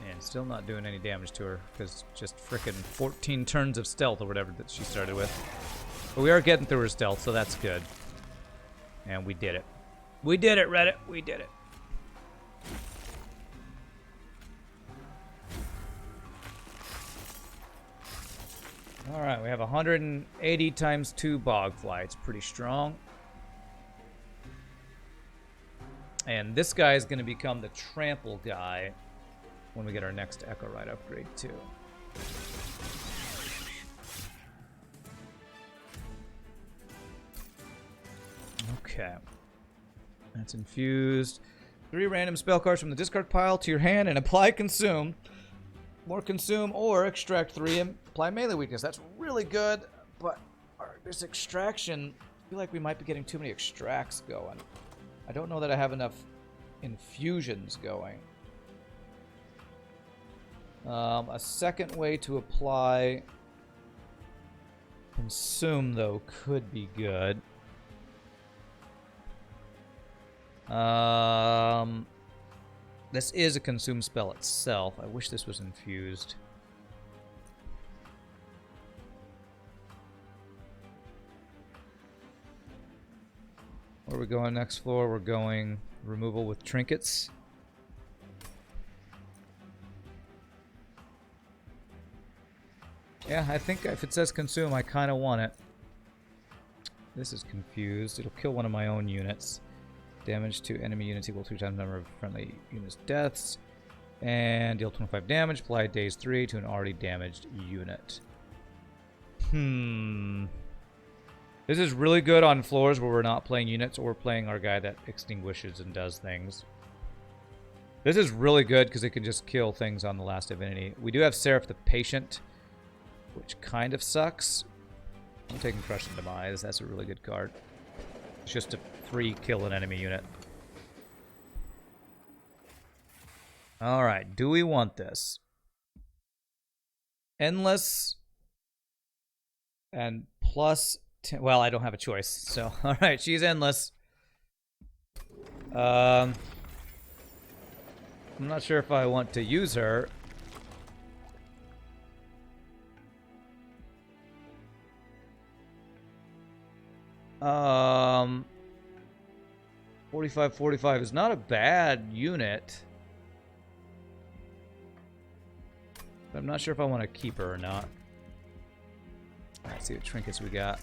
And still not doing any damage to her, because just frickin' 14 turns of stealth or whatever that she started with. But we are getting through her stealth, so that's good. And we did it. We did it, Reddit. We did it. Alright, we have 180 times 2 Bogfly. It's pretty strong. And this guy is going to become the trample guy when we get our next Echowright upgrade, too. Okay. That's infused. 3 random spell cards from the discard pile to your hand and apply consume. More consume or extract 3 and apply melee weakness. That's really good, but this extraction, I feel like we might be getting too many extracts going. I don't know that I have enough infusions going. A second way to apply consume, though, could be good. This is a consume spell itself. I wish this was infused. Where are we going next floor? We're going removal with trinkets. Yeah, I think if it says consume, I kind of want it. This is confused. It'll kill one of my own units. Damage to enemy units equal 3 times the number of friendly units' deaths. And deal 25 damage. Apply days 3 to an already damaged unit. This is really good on floors where we're not playing units or we're playing our guy that extinguishes and does things. This is really good because it can just kill things on the last divinity. We do have Seraph the Patient, which kind of sucks. I'm taking Crush and Demise. That's a really good card. It's just a 3 kill an enemy unit. Alright, do we want this? Endless and plus 10. Well, I don't have a choice. So, alright, she's endless. I'm not sure if I want to use her. 45 is not a bad unit. But I'm not sure if I want to keep her or not. Let's see what trinkets we got.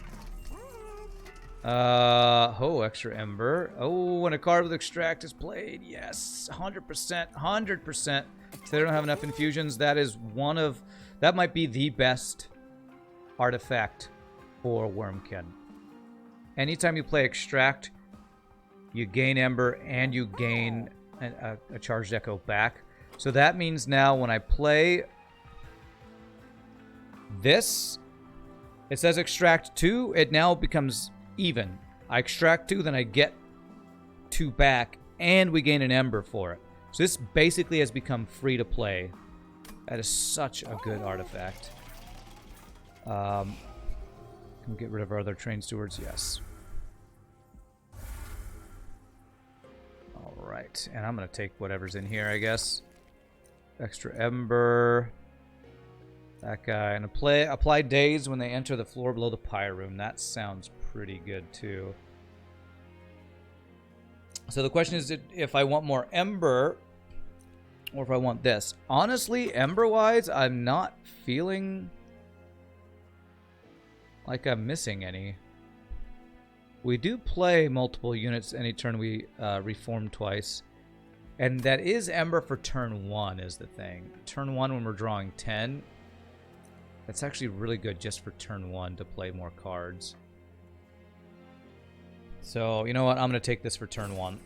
Oh, extra ember. Oh, when a card with extract is played, yes, 100%, 100%. If they don't have enough infusions, that is one of, that might be the best artifact for Wurmkin. Anytime you play extract, you gain ember and you gain a charged echo back. So that means now when I play this, it says extract 2, it now becomes even. I extract 2, then I get 2 back, and we gain an ember for it. So this basically has become free to play. That is such a good artifact. Can we get rid of our other train stewards? Yes. Alright, and I'm going to take whatever's in here, I guess. Extra ember. That guy. And apply daze when they enter the floor below the pyre room. That sounds pretty good, too. So the question is if I want more ember or if I want this. Honestly, ember-wise, I'm not feeling like I'm missing any. We do play multiple units any turn we reform twice. And that is ember for turn 1 is the thing. Turn 1 when we're drawing 10. That's actually really good just for turn 1 to play more cards. So, you know what? I'm going to take this for turn 1.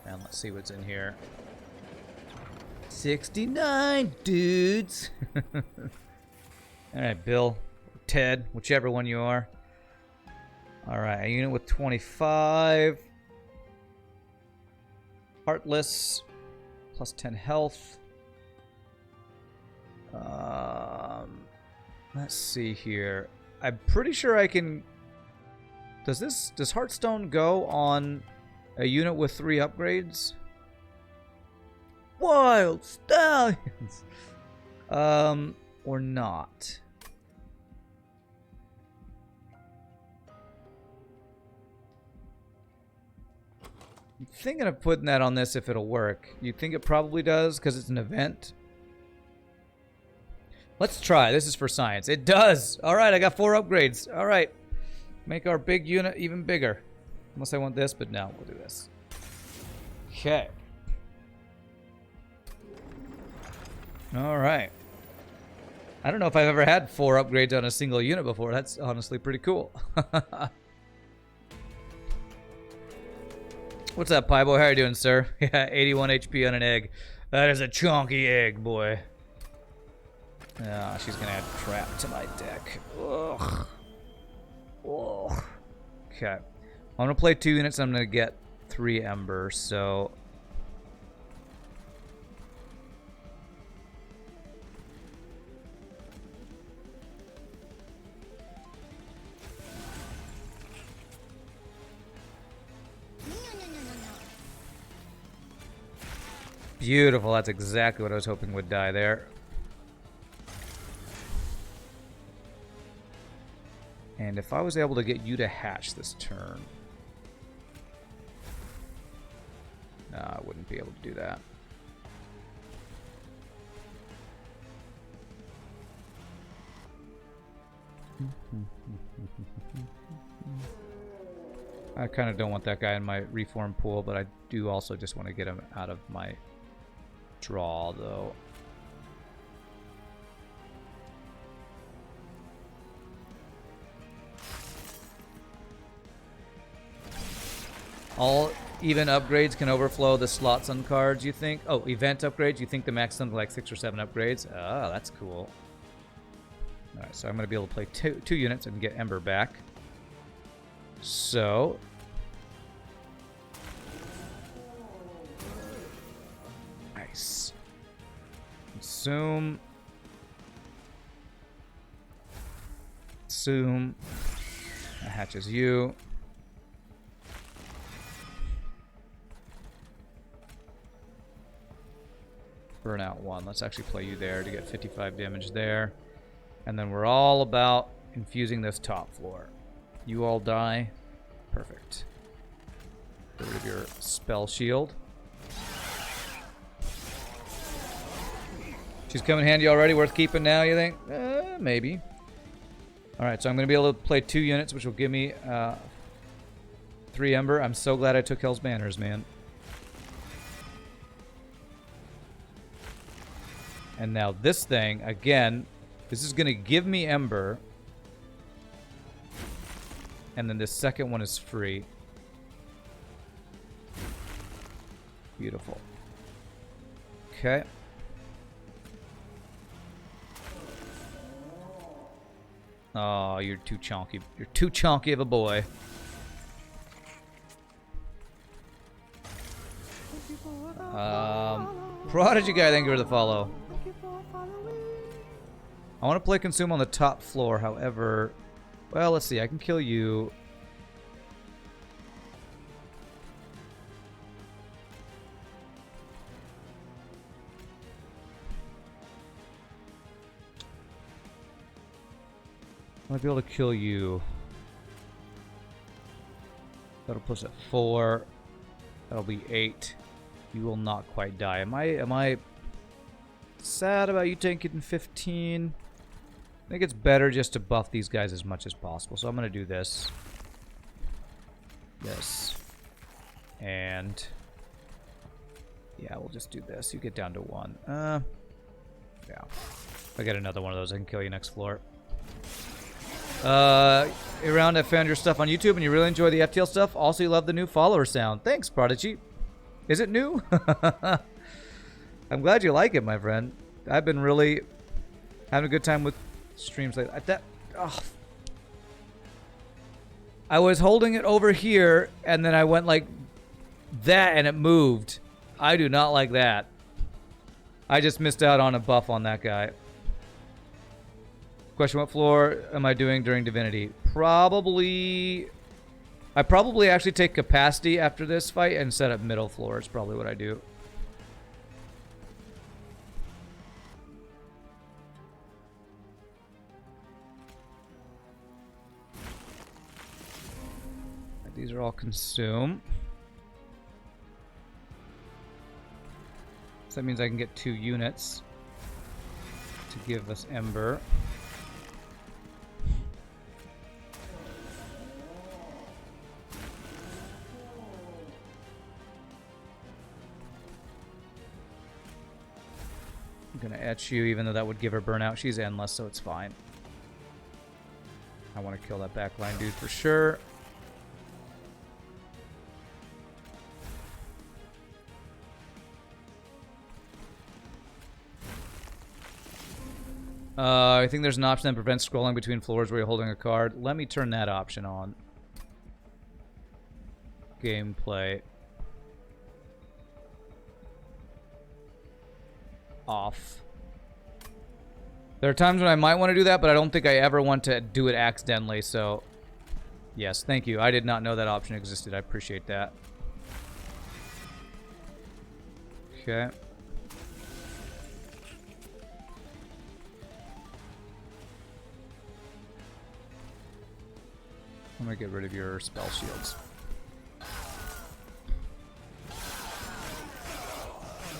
And let's see what's in here. 69 dudes! Alright, Bill. Ted, whichever one you are. Alright, a unit with 25. Heartless. Plus 10 health. Let's see here. I'm pretty sure I can... Does Hearthstone go on a unit with 3 upgrades? Wild Stallions! Or not. I'm thinking of putting that on this if it'll work. You think it probably does because it's an event? Let's try. This is for science. It does! Alright, I got 4 upgrades. Alright. Make our big unit even bigger. Unless I want this, but no, we'll do this. Okay. Alright. I don't know if I've ever had 4 upgrades on a single unit before. That's honestly pretty cool. What's up, Pie Boy? How are you doing, sir? Yeah, 81 HP on an egg. That is a chunky egg, boy. She's gonna add crap to my deck. Ugh. Ugh. Okay. I'm gonna play 2 units. I'm gonna get 3 ember, so... Beautiful. That's exactly what I was hoping would die there. And if I was able to get you to hatch this turn... No, I wouldn't be able to do that. I kind of don't want that guy in my reform pool, but I do also just want to get him out of my draw, though. All even upgrades can overflow the slots on cards, you think? Oh, event upgrades? You think the max something like 6 or 7 upgrades? Ah, that's cool. Alright, so I'm going to be able to play two units and get Ember back. So... Nice. Consume. Consume. That hatches you. Burn out 1. Let's actually play you there to get 55 damage there. And then we're all about infusing this top floor. You all die. Perfect. Get rid of your spell shield. She's coming handy already. Worth keeping now, you think? Maybe. Alright, so I'm going to be able to play 2 units, which will give me 3 Ember. I'm so glad I took Hell's Banners, man. And now this thing, again, this is going to give me Ember. And then this second one is free. Beautiful. Okay. Oh, you're too chonky. You're too chonky of a boy. Prodigy guy, thank you for the follow. I want to play Consume on the top floor, however... Well, let's see. I can kill you. I might be able to kill you. That'll push at 4. That'll be 8. You will not quite die. Am I sad about you taking 15? I think it's better just to buff these guys as much as possible. So I'm going to do this. This. And... yeah, we'll just do this. You get down to 1. Yeah. If I get another one of those, I can kill you next floor. Around, I found your stuff on YouTube and you really enjoy the FTL stuff. Also, you love the new follower sound. Thanks, Prodigy. Is it new? I'm glad you like it, my friend. I've been really having a good time with streams like that. Oh. I was holding it over here and then I went like that and it moved. I do not like that. I just missed out on a buff on that guy. Question, what floor am I doing during Divinity? Probably... I probably actually take capacity after this fight and set up middle floor. It's probably what I do. These are all consume. So that means I can get 2 units to give us Ember. I'm gonna etch you, even though that would give her burnout. She's endless, so it's fine. I want to kill that backline dude for sure. I think there's an option that prevents scrolling between floors where you're holding a card. Let me turn that option on. Gameplay. Off. There are times when I might want to do that, but I don't think I ever want to do it accidentally, so... Yes, thank you. I did not know that option existed. I appreciate that. Okay. I'm gonna get rid of your spell shields.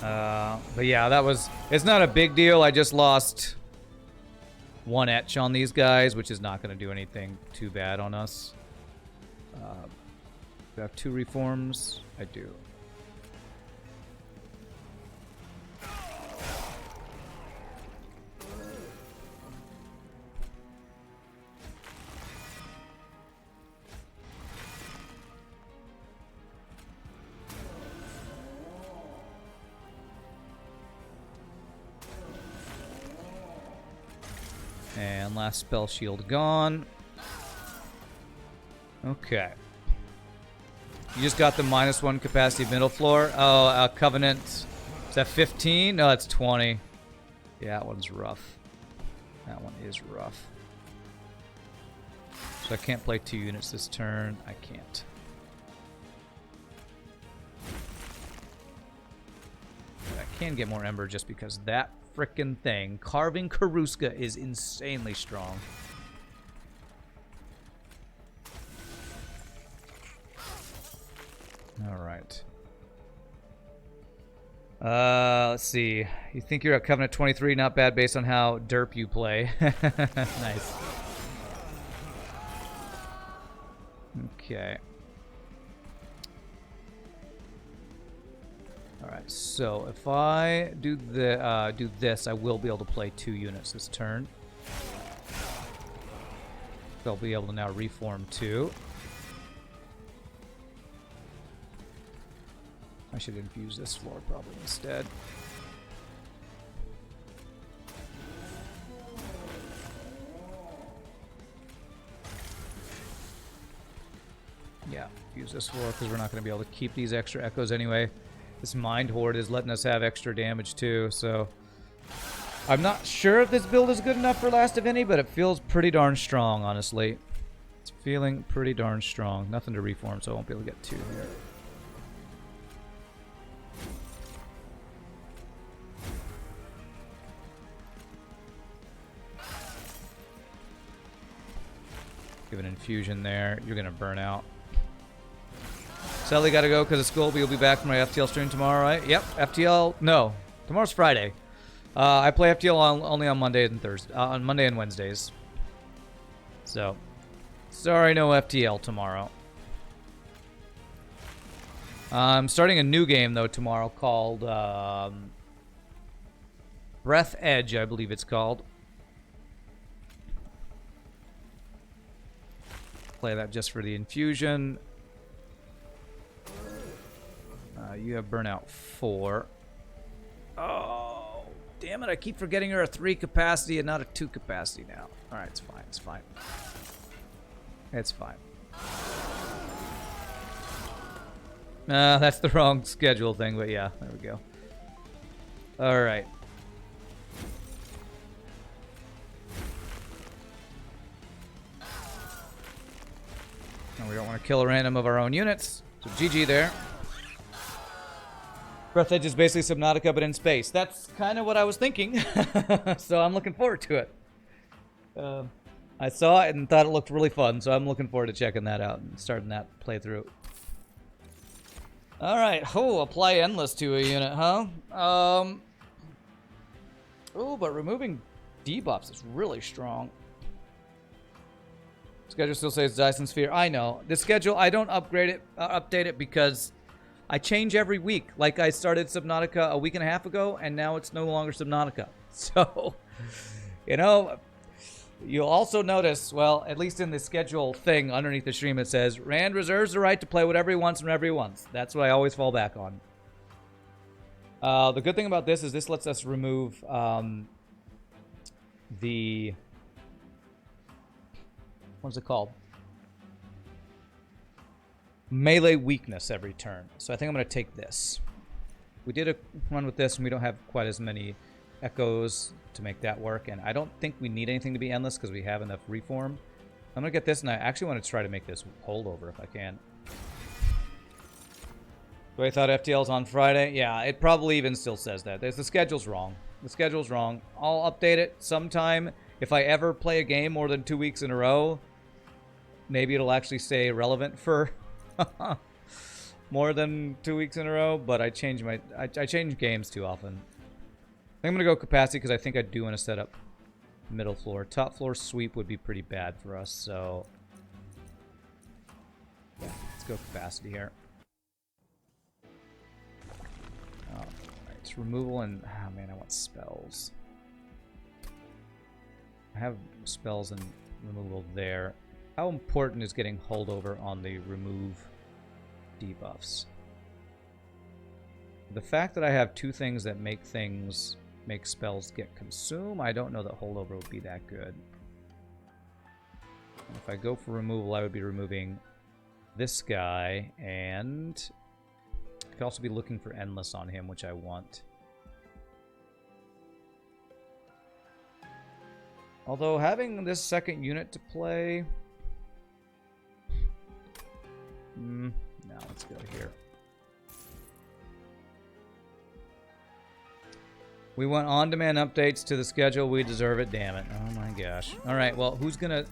But yeah, that was... It's not a big deal. I just lost 1 etch on these guys, which is not going to do anything too bad on us. Do I have 2 reforms? I do. And last spell shield gone. Okay. You just got the -1 capacity middle floor. Oh, Covenant. Is that 15? No, that's 20. Yeah, that one's rough. That one is rough. So I can't play 2 units this turn. I can't. But I can get more Ember just because that frickin' thing, carving Karuska, is insanely strong. All right. Let's see. You think you're at Covenant 23? Not bad based on how derp you play. Nice. Okay. All right. So if I do this, I will be able to play 2 units this turn. They'll be able to now reform 2. I should infuse this floor probably instead. Yeah, use this floor because we're not going to be able to keep these extra echoes anyway. This Mind Horde is letting us have extra damage too, so... I'm not sure if this build is good enough for Last of Any, but it feels pretty darn strong, honestly. It's feeling pretty darn strong. Nothing to reform, so I won't be able to get 2 here. Give an infusion there. You're going to burn out. Sadly, got to go because of school, but you'll be back for my FTL stream tomorrow, right? Yep, FTL. No, tomorrow's Friday. I play FTL only on Monday and Thursday, on Monday and Wednesdays. So, sorry, no FTL tomorrow. I'm starting a new game though tomorrow called Breath Edge, I believe it's called. Play that just for the infusion. You have burnout 4. Oh, damn it. I keep forgetting you're a 3 capacity and not a 2 capacity now. Alright, it's fine. It's fine. It's fine. That's the wrong schedule thing, but yeah, there we go. Alright. We don't want to kill a random of our own units. So GG there. Breath Edge is basically Subnautica, but in space. That's kind of what I was thinking. So I'm looking forward to it. I saw it and thought it looked really fun, so I'm looking forward to checking that out and starting that playthrough. Alright. Oh, apply Endless to a unit, huh? Oh, but removing debuffs is really strong. Schedule still says Dyson Sphere. I know. The schedule, I don't upgrade it, update it because I change every week. Like I started Subnautica a week and a half ago, and now it's no longer Subnautica. So, you know, you'll also notice, well, at least in the schedule thing underneath the stream, it says, Rand reserves the right to play whatever he wants whenever he wants. That's what I always fall back on. The good thing about this is this lets us remove the... What's it called? Melee weakness every turn. So I think I'm going to take this. We did a run with this, and we don't have quite as many echoes to make that work. And I don't think we need anything to be endless because we have enough reform. I'm going to get this, and I actually want to try to make this holdover if I can. So I thought FTL's on Friday. Yeah, it probably even still says that. The schedule's wrong. The schedule's wrong. I'll update it sometime. If I ever play a game more than 2 weeks in a row, maybe it'll actually stay relevant for more than 2 weeks in a row. But I change games too often. I'm gonna go capacity because I think I do want to set up middle floor. Top floor sweep would be pretty bad for us. So yeah, let's go capacity here. All right, it's removal and oh man, I want spells. I have spells and removal there. How important is getting holdover on the remove debuffs? The fact that I have 2 things that make spells get consumed, I don't know that holdover would be that good. And if I go for removal, I would be removing this guy, and I could also be looking for endless on him, which I want. Although having this second unit to play... no, let's go here. We want on-demand updates to the schedule. We deserve it, damn it. Oh my gosh. Alright, well, who's gonna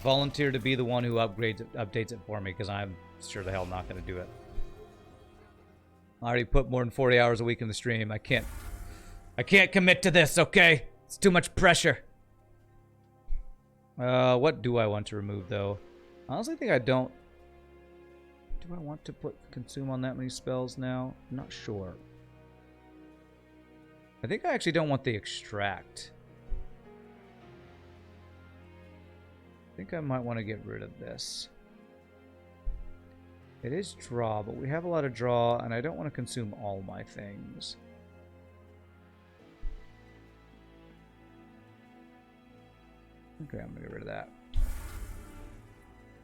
volunteer to be the one who updates it for me, because I'm sure the hell not going to do it. I already put more than 40 hours a week in the stream. I can't commit to this, okay? It's too much pressure. What do I want to remove, though? I honestly think I don't. Do I want to put consume on that many spells now? I'm not sure. I think I actually don't want the extract. I think I might want to get rid of this. It is draw, but we have a lot of draw, and I don't want to consume all my things. Okay, I'm going to get rid of that.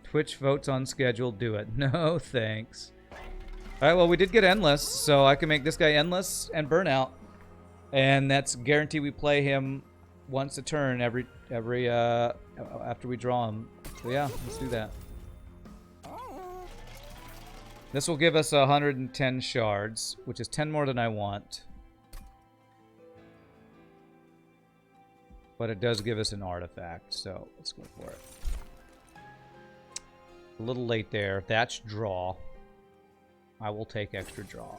Twitch votes on schedule. Do it. No, thanks. Alright, well, we did get Endless, so I can make this guy Endless and Burnout. And that's guaranteed we play him once a turn every after we draw him. So yeah, let's do that. This will give us 110 shards, which is 10 more than I want. But it does give us an artifact, so let's go for it. A little late there. That's draw. I will take extra draw.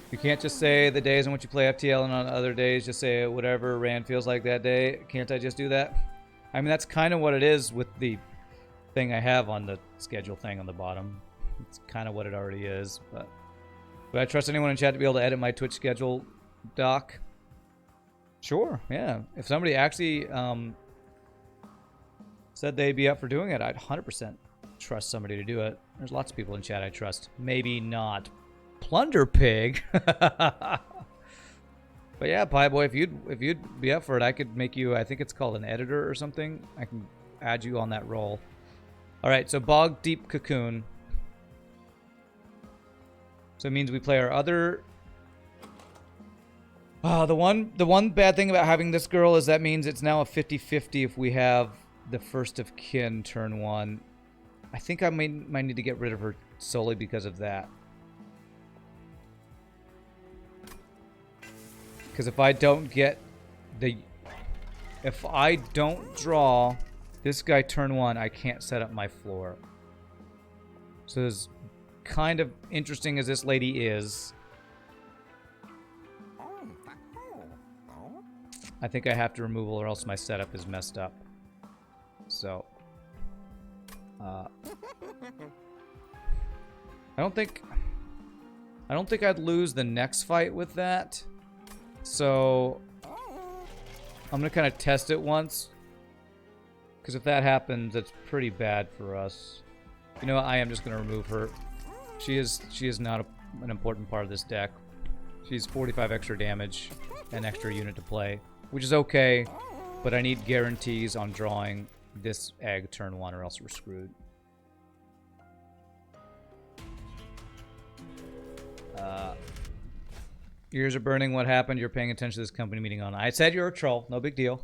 You can't just say the days in which you play FTL and on other days just say whatever Rand feels like that day. Can't I just do that? I mean, that's kind of what it is with the thing I have on the schedule thing on the bottom. It's kind of what it already is, but would I trust anyone in chat to be able to edit my Twitch schedule, Doc? Sure, yeah. If somebody actually said they'd be up for doing it, I'd 100% trust somebody to do it. There's lots of people in chat I trust. Maybe not Plunder Pig. But yeah, Pie Boy, if you'd be up for it, I could make you, I think it's called an editor or something. I can add you on that role. Alright, so Bog Deep Cocoon. So it means we play our other... the one bad thing about having this girl is that means it's now a 50-50 if we have the First of Kin turn 1. I think I might need to get rid of her solely because of that. Because if I don't get the... If I don't draw this guy turn 1, I can't set up my floor. So as kind of interesting as this lady is, I think I have to remove her or else my setup is messed up. So... I don't think I'd lose the next fight with that. So I'm gonna kind of test it once, because if that happens, it's pretty bad for us. You know what? I am just gonna remove her. She is not an important part of this deck. She's 45 extra damage, an extra unit to play, which is okay, but I need guarantees on drawing this egg turn 1 or else we're screwed. Ears are burning. What happened? You're paying attention to this company meeting on. I said you're a troll. No big deal.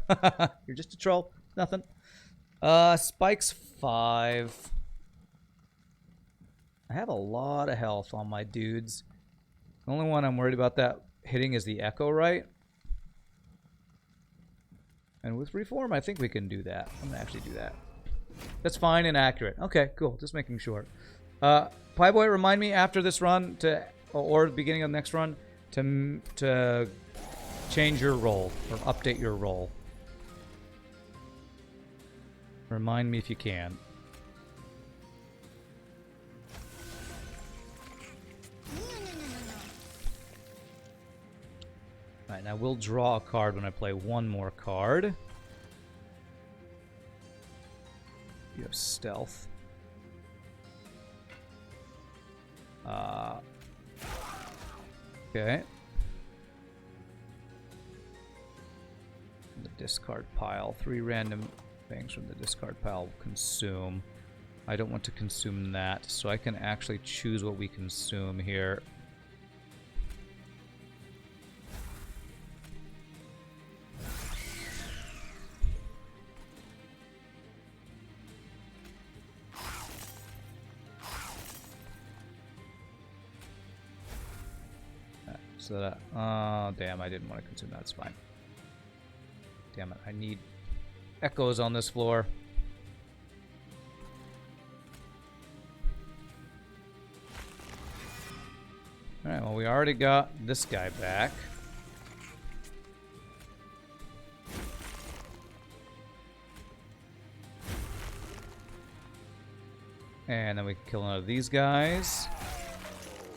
You're just a troll. Nothing. Spikes 5. I have a lot of health on my dudes. The only one I'm worried about that hitting is the Echowright. And with Reform, I think we can do that. I'm going to actually do that. That's fine and accurate. Okay, cool. Just making sure. Pie Boy, remind me after this run to, or the beginning of the next run, to change your role or update your role. Remind me if you can. Alright, now we'll draw a card when I play one more card. You have stealth. Okay. The discard pile. 3 random things from the discard pile will consume. I don't want to consume that, so I can actually choose what we consume here. So that, oh damn, I didn't want to consume that, it's fine. Damn it, I need echoes on this floor. Alright, well, we already got this guy back. And then we kill one of these guys.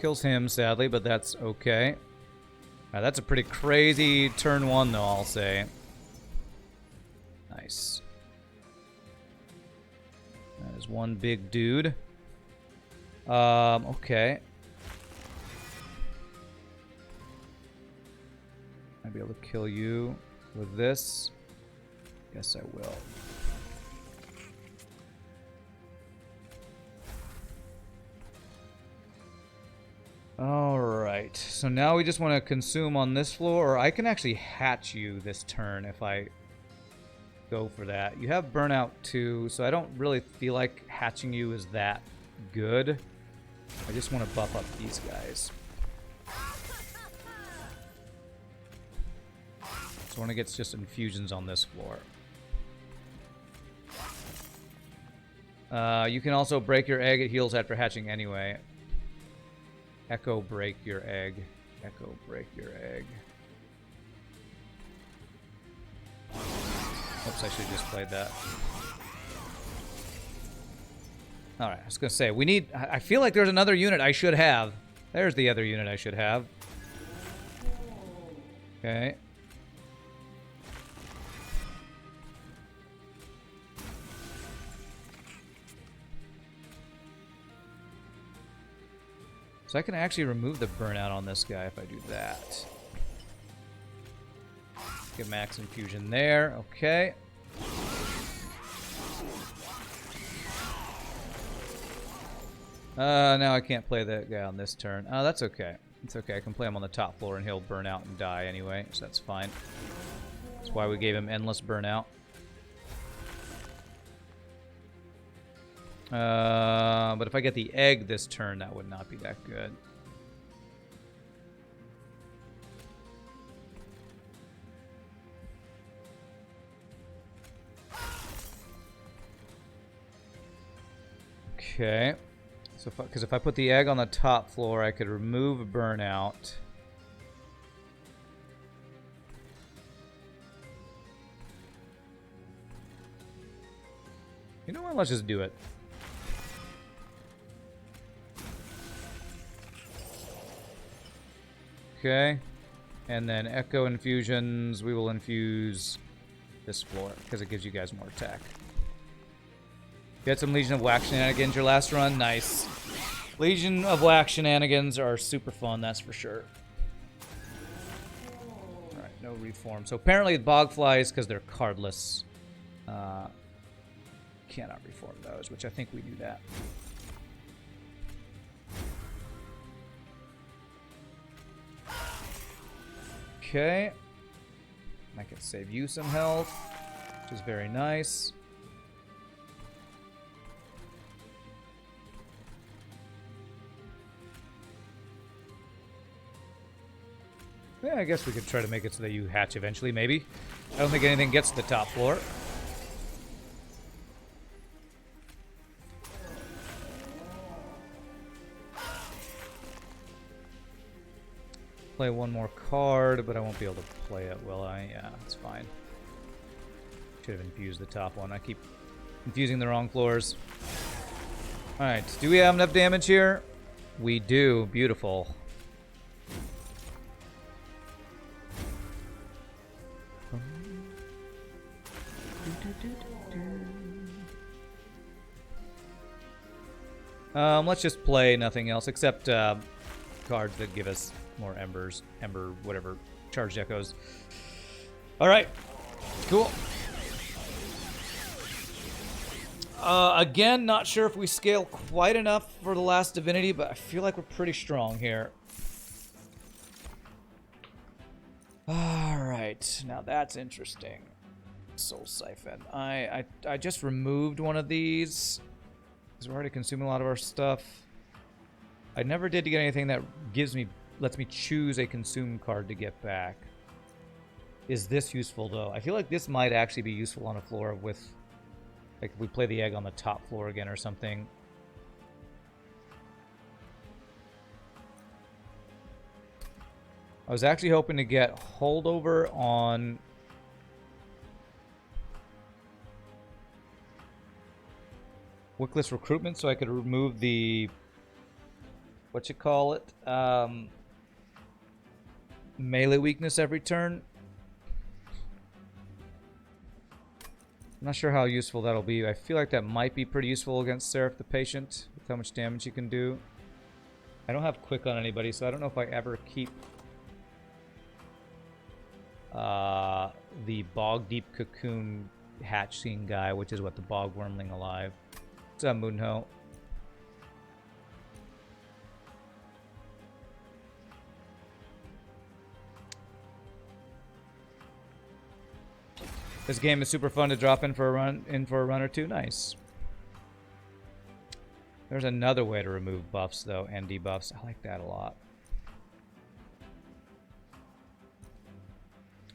Kills him, sadly, but that's okay. That's a pretty crazy turn one, though, I'll say. Nice. That is one big dude. Okay. I'll be able to kill you with this. Guess I will. Alright, so now we just want to consume on this floor, or I can actually hatch you this turn if I go for that. You have burnout too, so I don't really feel like hatching you is that good. I just want to buff up these guys. So one gets just infusions on this floor. You can also break your egg. It heals after hatching anyway. Echo break your egg. Echo break your egg. Oops, I should have just played that. Alright, I was going to say, we need... I feel like there's another unit I should have. There's the other unit I should have. Okay. So I can actually remove the burnout on this guy if I do that. Get max infusion there. Okay. Now I can't play that guy on this turn. Oh, that's okay. It's okay. I can play him on the top floor and he'll burn out and die anyway, so that's fine. That's why we gave him endless burnout. But if I get the egg this turn, that would not be that good. Okay. So because if I put the egg on the top floor, I could remove burnout. You know what? Let's just do it. Okay. And then echo infusions, we will infuse this floor because it gives you guys more attack. You had some Legion of Whack shenanigans your last run? Nice. Legion of Whack shenanigans are super fun, that's for sure. Alright, no reform. So apparently Bogflies, because they're cardless, cannot reform those, which I think we do that. Okay. I can save you some health, which is very nice. Yeah, I guess we could try to make it so that you hatch eventually, maybe. I don't think anything gets to the top floor. Play one more card, but I won't be able to play it, will I? Yeah, that's fine. Should have infused the top one. I keep infusing the wrong floors. Alright, do we have enough damage here? We do. Beautiful. Let's just play nothing else except cards that give us more embers, whatever, charged echoes. All right, cool. Again, not sure if we scale quite enough for the last divinity, but I feel like we're pretty strong here. All right, now that's interesting. Soul Siphon. I just removed one of these because we're already consuming a lot of our stuff. I never did to get anything that lets me choose a consume card to get back. Is this useful, though? I feel like this might actually be useful on a floor with... Like, if we play the egg on the top floor again or something. I was actually hoping to get holdover on... Wickless recruitment so I could remove the... What you call it? Melee weakness every turn. I'm not sure how useful that'll be. I feel like that might be pretty useful against Seraph the Patient, with how much damage you can do. I don't have quick on anybody, so I don't know if I ever keep the Bog Deep Cocoon hatch scene guy, which is what the Bog Wormling alive. What's up, Moonho? This game is super fun to drop in for a run or two. Nice. There's another way to remove buffs though and debuffs. I like that a lot.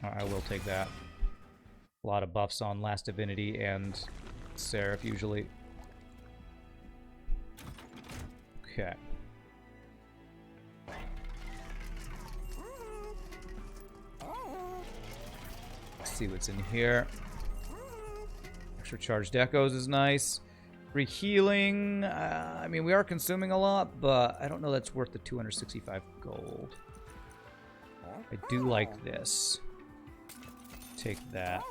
I will take that. A lot of buffs on Last Divinity and Seraph usually. Okay. See what's in here. Extra charged echoes is nice. Free healing. I mean, we are consuming a lot, but I don't know that's worth the 265 gold. I do like this. Take that.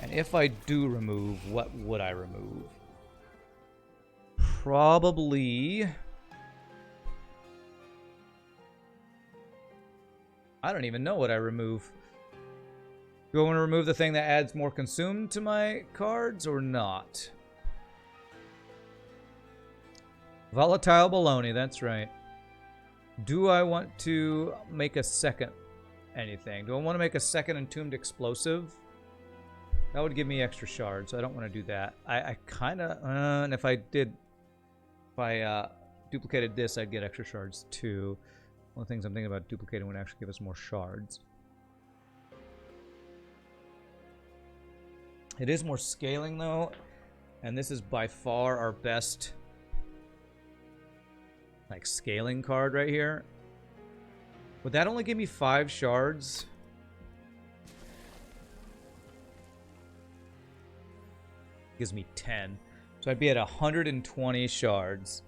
And if I do remove, what would I remove? Probably... I don't even know what I remove. Do I want to remove the thing that adds more consume to my cards or not? Volatile baloney, that's right. Do I want to make a second anything? Do I want to make a second entombed explosive? That would give me extra shards, so I don't want to do that. I kind of... and if I duplicated this, I'd get extra shards too. One of the things I'm thinking about duplicating would actually give us more shards. It is more scaling though, and this is by far our best like scaling card right here. Would that only give me 5 shards? Gives me 10. So I'd be at 120 shards.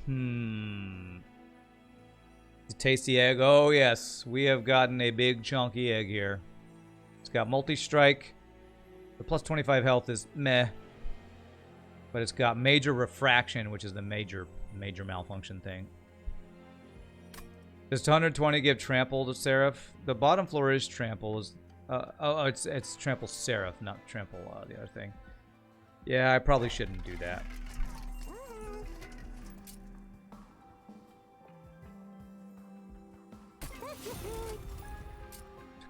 The tasty egg. Oh yes, we have gotten a big chunky egg here. It's got multi-strike. The plus 25 health is meh. But it's got major refraction, which is the major malfunction thing. Does 120 give trample to Seraph? The bottom floor is trample. It's trample Seraph, not trample the other thing. Yeah, I probably shouldn't do that.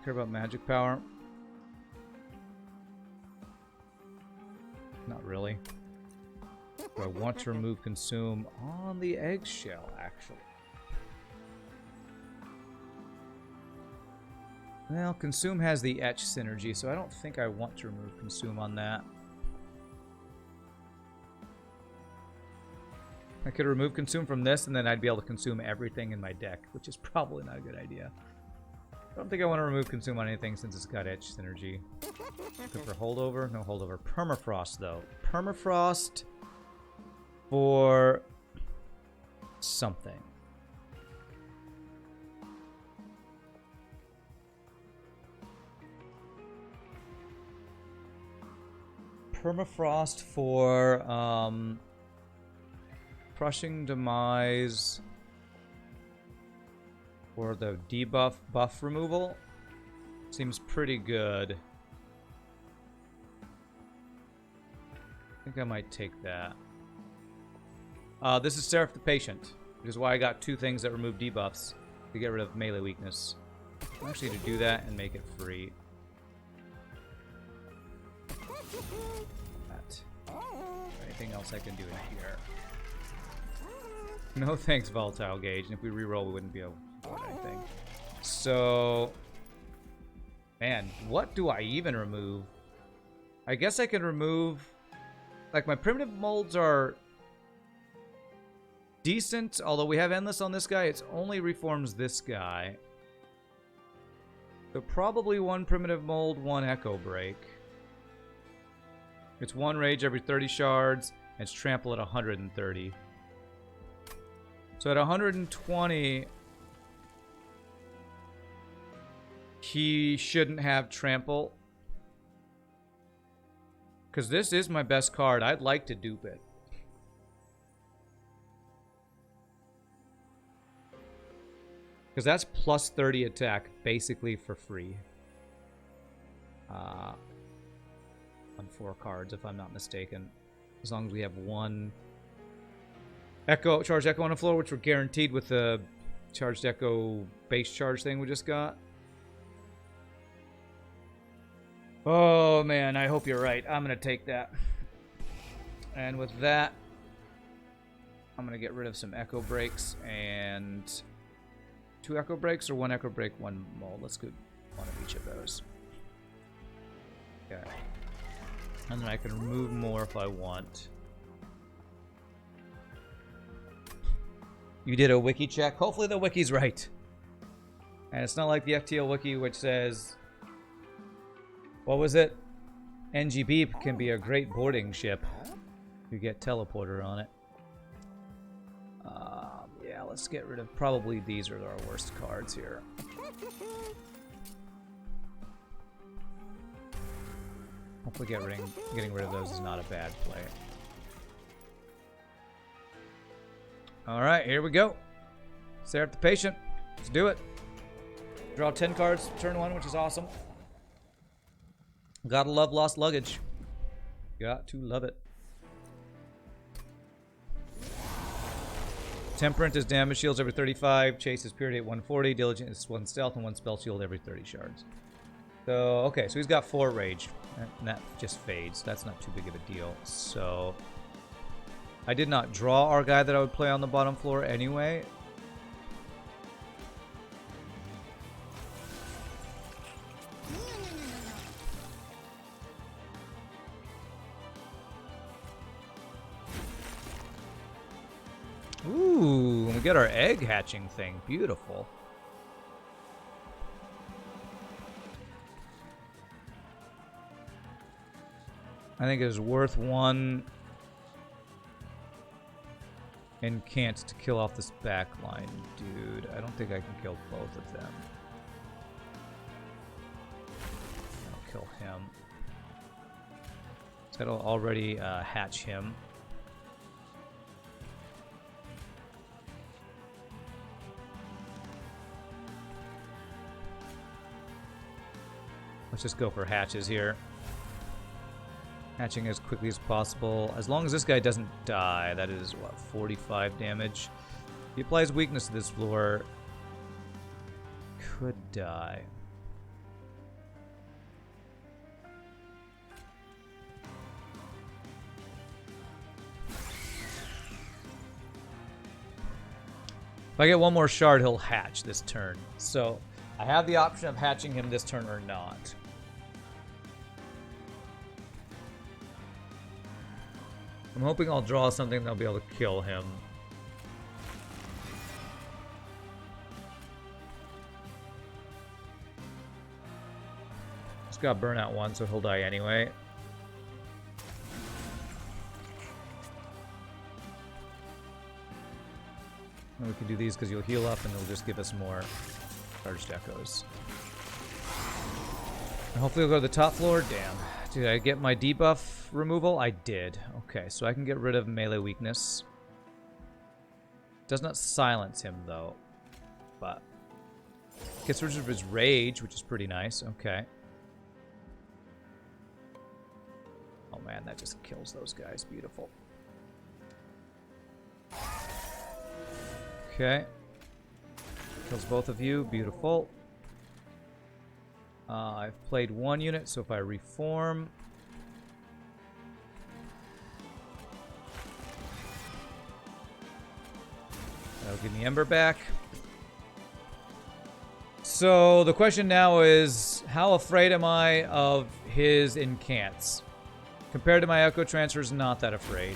Care about magic power? Not really. Do I want to remove consume on the eggshell, actually? Well, consume has the etch synergy, so I don't think I want to remove consume on that. I could remove consume from this, and then I'd be able to consume everything in my deck, which is probably not a good idea. I don't think I want to remove consume on anything since it's got etch synergy. Good for holdover? No holdover. Permafrost, though. Permafrost for something. Permafrost for crushing demise or the debuff buff removal. Seems pretty good. I think I might take that. This is Seraph the Patient, which is why I got 2 things that remove debuffs to get rid of melee weakness. Actually, to do that and make it free. That. Anything else I can do in here? No thanks, Volatile Gauge. And if we reroll, we wouldn't be able to do anything. So, man, what do I even remove? I guess I can remove, like, my primitive molds are decent, although we have endless on this guy. It only reforms this guy. So probably one primitive mold, one echo break. It's one rage every 30 shards, and it's trample at 130. So at 120, he shouldn't have trample. Because this is my best card. I'd like to dupe it. Because that's plus 30 attack, basically for free. On 4 cards, if I'm not mistaken. As long as we have one Echo, charged Echo on the floor, which we're guaranteed with the charged Echo base charge thing we just got. Oh, man, I hope you're right. I'm going to take that. And with that, I'm going to get rid of some Echo Breaks and 2 Echo Breaks or 1 Echo Break, 1 mold. Let's go one of each of those. Okay. And then I can remove more if I want. You did a wiki check. Hopefully the wiki's right. And it's not like the FTL wiki, which says... What was it? NGB can be a great boarding ship. You get teleporter on it. Yeah, let's get rid of... Probably these are our worst cards here. Hopefully getting rid of those is not a bad play. Alright, here we go. Stare at the patient. Let's do it. Draw 10 cards, turn 1, which is awesome. Gotta love lost luggage. Got to love it. Temperament is damage shields every 35. Chase is purity at 140. Diligent is 1 stealth and 1 spell shield every 30 shards. So, okay, so he's got 4 rage. And that just fades. That's not too big of a deal. So, I did not draw our guy that I would play on the bottom floor anyway. Ooh, we get our egg hatching thing. Beautiful. I think it is worth 1 incant to kill off this back line, dude. I don't think I can kill both of them. I'll kill him. So that'll already hatch him. Let's just go for hatches here. Hatching as quickly as possible. As long as this guy doesn't die, that is, what, 45 damage? He applies weakness to this floor. Could die. If I get 1 more shard, he'll hatch this turn. So, I have the option of hatching him this turn or not. I'm hoping I'll draw something that'll be able to kill him. Just got burnout 1, so he'll die anyway. And we can do these because you'll heal up and it'll just give us more charged echoes. And hopefully we'll go to the top floor. Damn. Did I get my debuff removal? I did. Okay, so I can get rid of melee weakness. Does not silence him, though. But gets rid of his rage, which is pretty nice. Okay. Oh, man, that just kills those guys. Beautiful. Okay. Kills both of you. Beautiful. I've played 1 unit, so if I reform... That'll give me Ember back. So the question now is, how afraid am I of his incants? Compared to my Echo Transfers, not that afraid.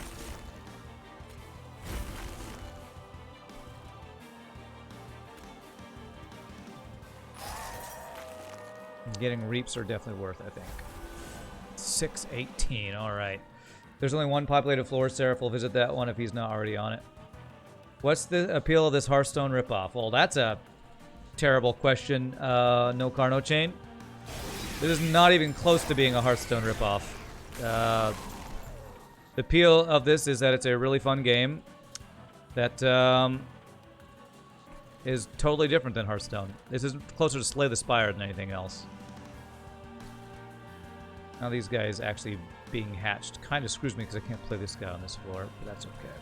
Getting Reaps are definitely worth, I think. 618, alright. There's only one populated floor. Seraph will visit that one if he's not already on it. What's the appeal of this Hearthstone ripoff? Well, that's a terrible question. No car, no chain. This is not even close to being a Hearthstone ripoff. The appeal of this is that it's a really fun game that is totally different than Hearthstone. This is closer to Slay the Spire than anything else. Now these guys actually being hatched kind of screws me because I can't play this guy on this floor, but that's okay.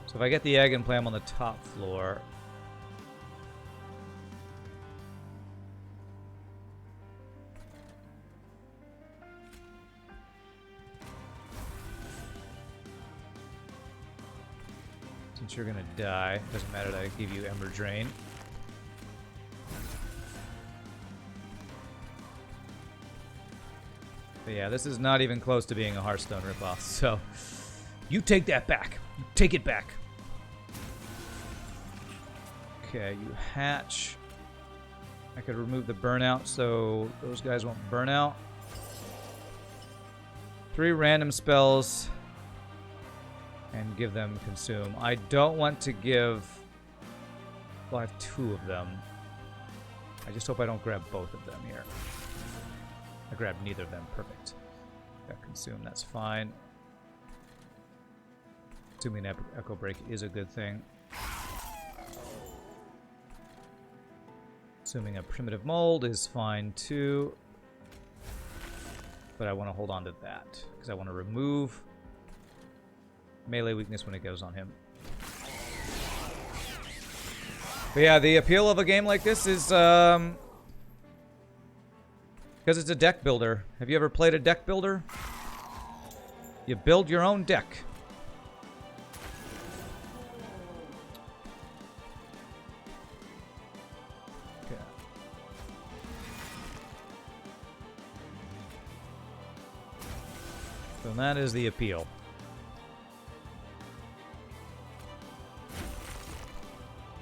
So if I get the egg and play him on the top floor... Since you're gonna die, doesn't matter that I give you Ember Drain. But yeah, this is not even close to being a Hearthstone ripoff, so... You take that back. You take it back. Okay, you hatch. I could remove the burnout so those guys won't burn out. 3 random spells and give them consume. I don't want to give... Well, I have 2 of them. I just hope I don't grab both of them here. I grabbed neither of them. Perfect. Got consume, that's fine. Assuming Echo Break is a good thing. Assuming a Primitive Mold is fine too. But I want to hold on to that because I want to remove melee weakness when it goes on him. But yeah, the appeal of a game like this is because it's a deck builder. Have you ever played a deck builder? You build your own deck. Okay. So that is the appeal.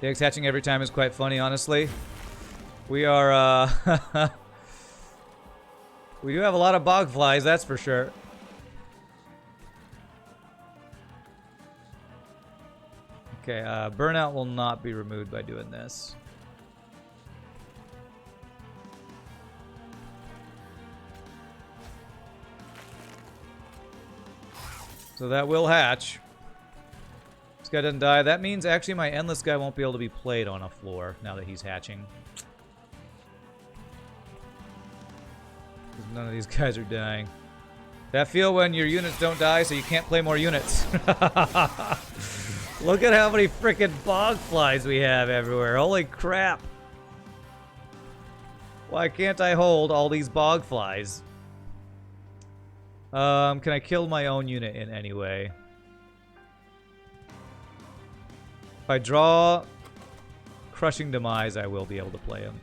The eggs hatching every time is quite funny, honestly. We are, we do have a lot of bog flies, that's for sure. Okay, burnout will not be removed by doing this. So that will hatch. This guy doesn't die. That means actually my Endless guy won't be able to be played on a floor now that he's hatching. None of these guys are dying. That feel when your units don't die so you can't play more units. Look at how many freaking bog flies we have everywhere. Holy crap. Why can't I hold all these bog flies? Can I kill my own unit in any way? If I draw Crushing Demise, I will be able to play him.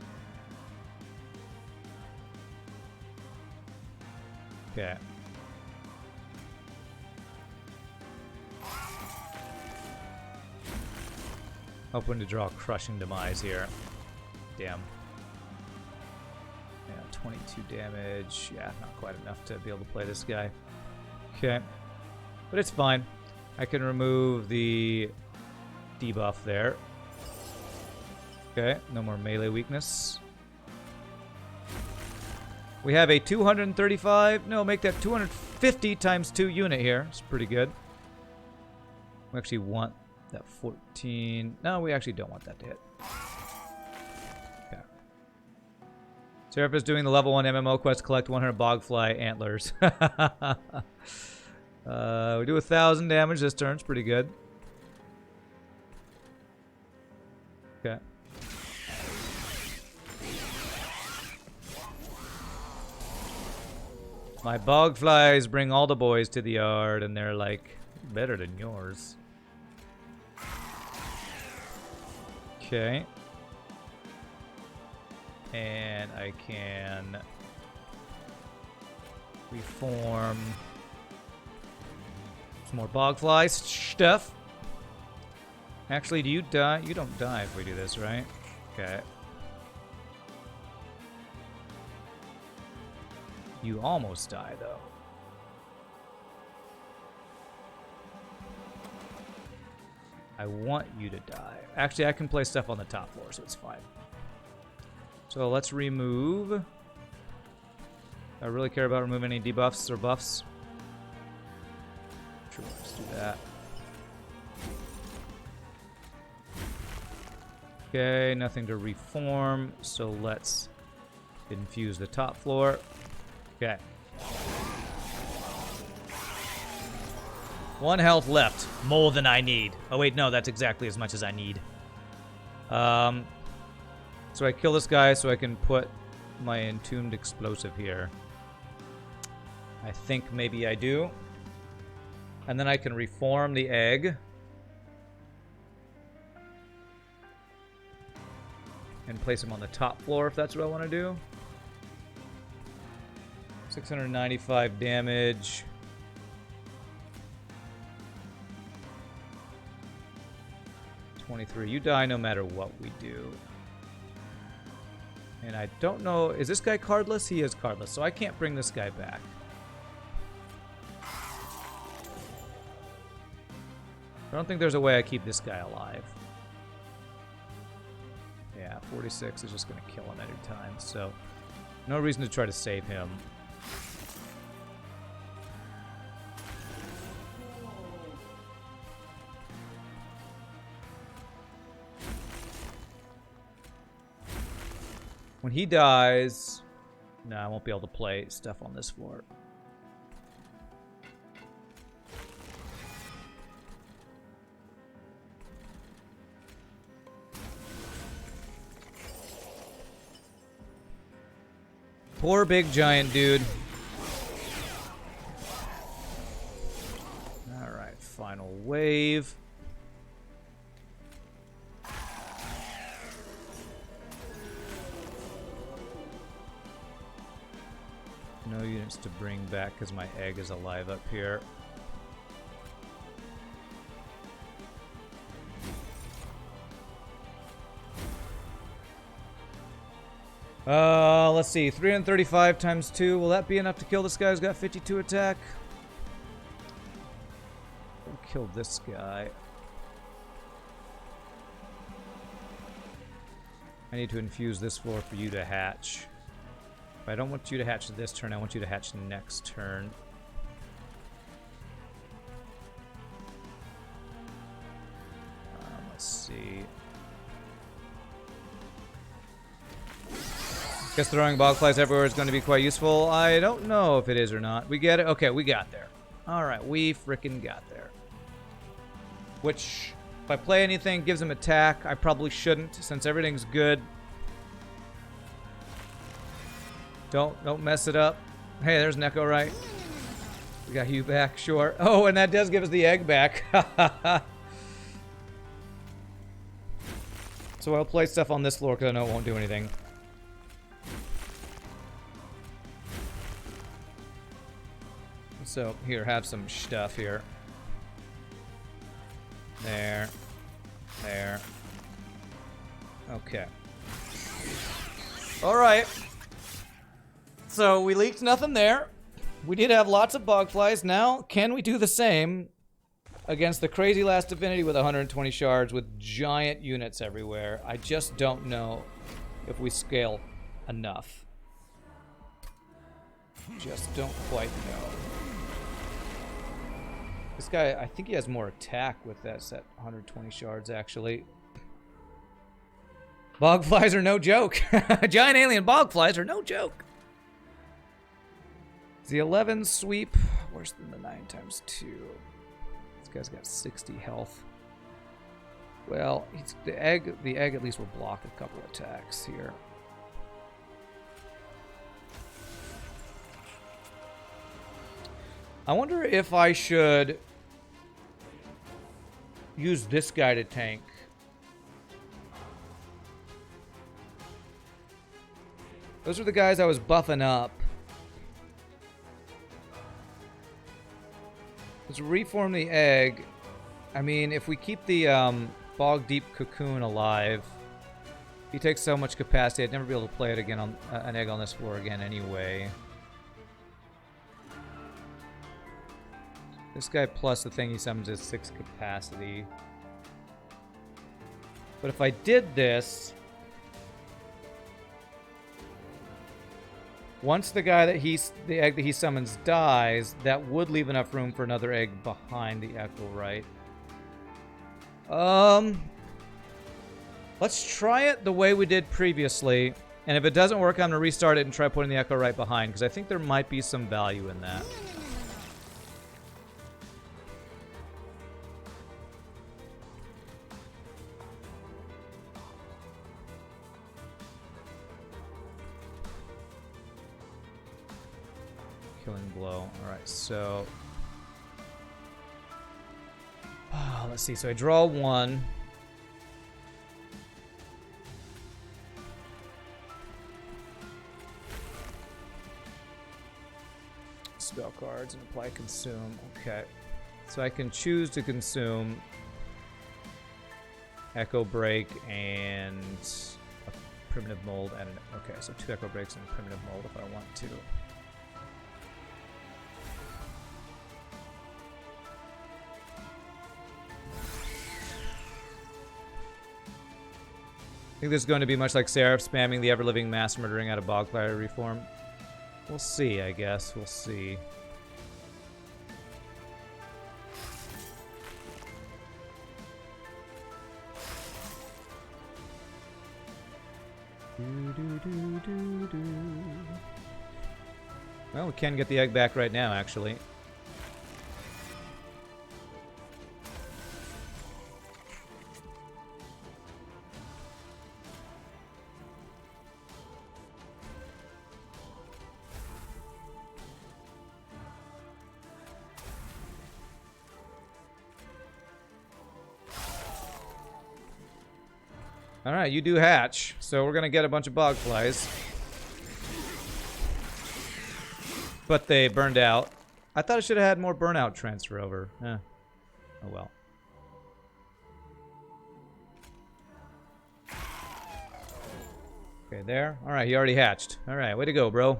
Okay. Hoping to draw Crushing Demise here. Damn. Yeah, 22 damage. Yeah, not quite enough to be able to play this guy. Okay. But it's fine. I can remove the debuff there. Okay, no more melee weakness. We have a 235, no, make that 250 times 2 unit here. It's pretty good. We actually want that 14. No, we actually don't want that to hit. Okay. Seraph is doing the level 1 MMO quest, collect 100 bogfly antlers. We do 1,000 damage this turn, it's pretty good. Okay. My bog flies bring all the boys to the yard, and they're like, better than yours. Okay. And I can reform some more bogfly stuff. Actually, do you die? You don't die if we do this, right? Okay. You almost die, though. I want you to die. Actually, I can place stuff on the top floor, so it's fine. So let's remove. I really care about removing any debuffs or buffs. Sure, let's do that. Okay, nothing to reform, so let's infuse the top floor. Okay. 1 health left. More than I need. Oh, wait, no, that's exactly as much as I need. So I kill this guy so I can put my entombed explosive here. I think maybe I do. And then I can reform the egg. And place him on the top floor if that's what I want to do. 695 damage. You die no matter what we do. And I don't know, is this guy cardless? He is cardless, so I can't bring this guy back. I don't think there's a way I keep this guy alive. Yeah, 46 is just going to kill him any time, so no reason to try to save him. When he dies, no, I won't be able to play stuff on this floor. Poor big giant dude. Alright, final wave. No units to bring back because my egg is alive up here. Let's see. 335 times 2. Will that be enough to kill this guy who's got 52 attack? We'll kill this guy. I need to infuse this floor for you to hatch. But I don't want you to hatch this turn. I want you to hatch next turn. Let's see. Guess throwing bogflies everywhere is going to be quite useful. I don't know if it is or not. We get it? Okay, we got there. Alright, we frickin' got there. Which, if I play anything, gives him attack. I probably shouldn't, since everything's good. Don't mess it up. Hey, there's an Echowright. We got you back, sure. Oh, and that does give us the egg back. So I'll play stuff on this floor because I know it won't do anything. So, here, have some stuff here. There. There. Okay. Alright. So, we leaked nothing there. We did have lots of bogflies. Now, can we do the same against the crazy last divinity with 120 shards with giant units everywhere? I just don't know if we scale enough. Just don't quite know. This guy, I think he has more attack with that set 120 shards, actually. Bogflies are no joke. Giant alien bogflies are no joke. Is the 11 sweep worse than the 9 times 2? This guy's got 60 health. Well, the egg at least will block a couple attacks here. I wonder if I should use this guy to tank Those are the guys I was buffing up. Let's reform the egg. I mean, if we keep the Bog Deep Cocoon alive, he takes so much capacity, I'd never be able to play it again on an egg on this floor again anyway. This guy plus the thing he summons is 6 capacity. But if I did this, once the guy that the egg that he summons dies, that would leave enough room for another egg behind the Echowright. Let's try it the way we did previously, and if it doesn't work, I'm gonna restart it and try putting the Echowright behind, because I think there might be some value in that. Killing blow. Alright, so... let's see. So I draw 1. Spell cards and apply consume. Okay. So I can choose to consume Echo Break and a Primitive Mold and an... Okay, so 2 Echo Breaks and a Primitive Mold if I want to. I think this is going to be much like Seraph spamming the ever-living mass murdering out of Bogfire reform. We'll see, I guess. We'll see. Well, we can get the egg back right now, actually. Alright, you do hatch. So we're gonna get a bunch of bog flies. But they burned out. I thought I should have had more burnout transfer over. Oh well. Okay, there. Alright, he already hatched. Alright, way to go, bro.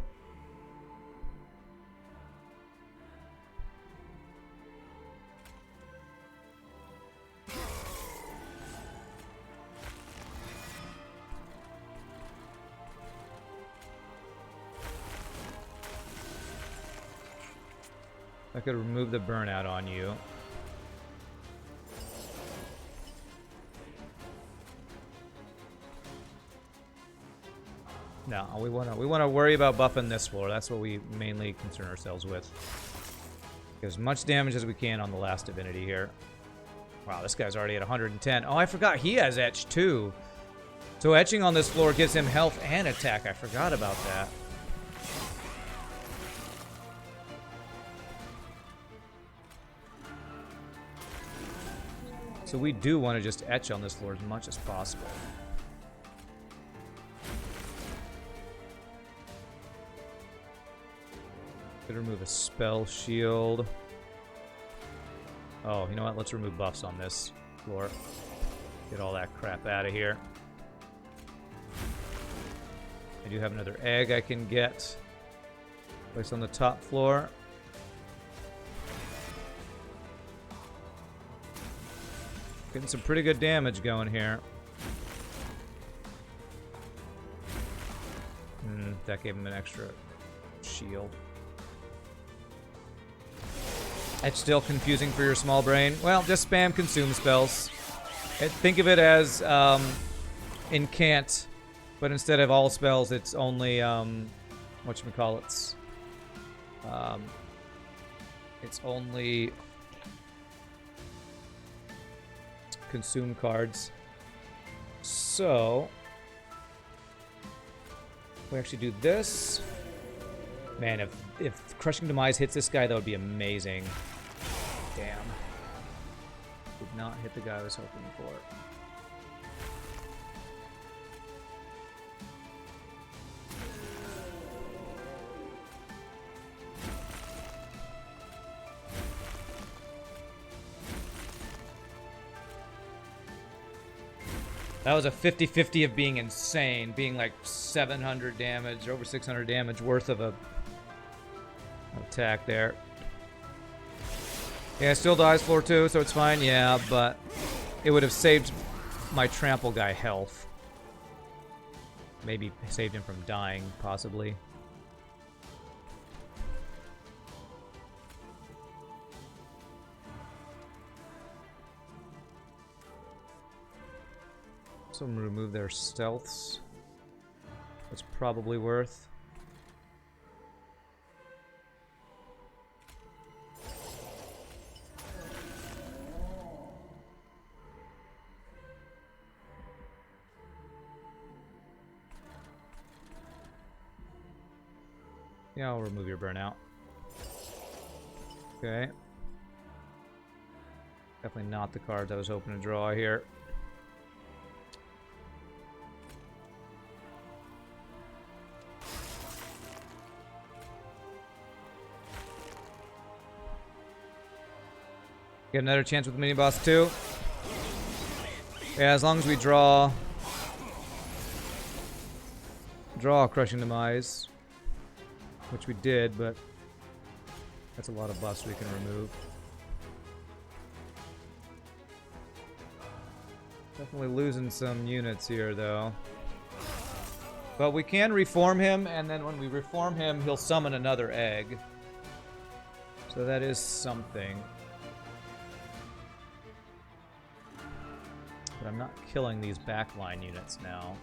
I could remove the burnout on you. No, we wanna worry about buffing this floor. That's what we mainly concern ourselves with. Get as much damage as we can on the last divinity here. Wow, this guy's already at 110. Oh, I forgot he has etch too. So etching on this floor gives him health and attack. I forgot about that. So we do want to just etch on this floor as much as possible. Could remove a spell shield. Oh, you know what? Let's remove buffs on this floor. Get all that crap out of here. I do have another egg I can get. Place on the top floor. Getting some pretty good damage going here. That gave him an extra shield. It's still confusing for your small brain. Well, just spam consume spells. Think of it as incant, but instead of all spells, it's only whatchamacallits. It's only consume cards. So we actually do this. Man, if Crushing Demise hits this guy, that would be amazing. Damn. Did not hit the guy I was hoping for. That was a 50-50 of being insane, being like 700 damage, over 600 damage worth of a attack there. Yeah, it still dies floor 2, so it's fine. Yeah, but it would have saved my trample guy health. Maybe saved him from dying, possibly. So I'm gonna remove their stealths. That's probably worth. Yeah, I'll remove your burnout. Okay. Definitely not the cards I was hoping to draw here. Get another chance with mini boss 2. Yeah, as long as we draw Crushing Demise, which we did, but that's a lot of buffs we can remove. Definitely losing some units here, though. But we can reform him, and then when we reform him, he'll summon another egg. So that is something. But I'm not killing these backline units now.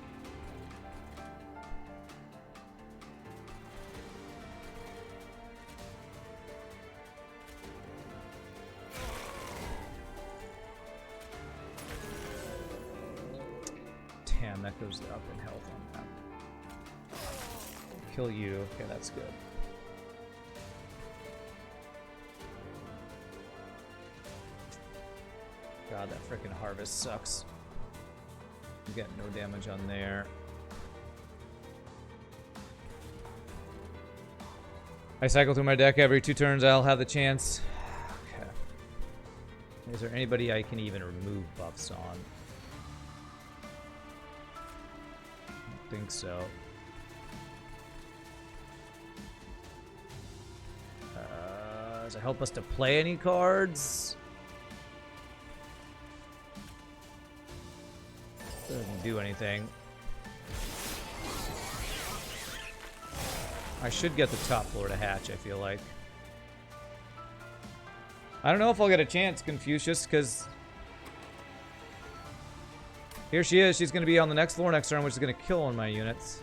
Damn, that goes up in health on that. Kill you. Okay, that's good. God, that frickin' harvest sucks. You get no damage on there. I cycle through my deck every 2 turns. I'll have the chance. Okay. Is there anybody I can even remove buffs on? I don't think so. Does it help us to play any cards? Doesn't do anything. I should get the top floor to hatch, I feel like. I don't know if I'll get a chance, Confucius, because here she is. She's going to be on the next floor next turn, which is going to kill one of my units.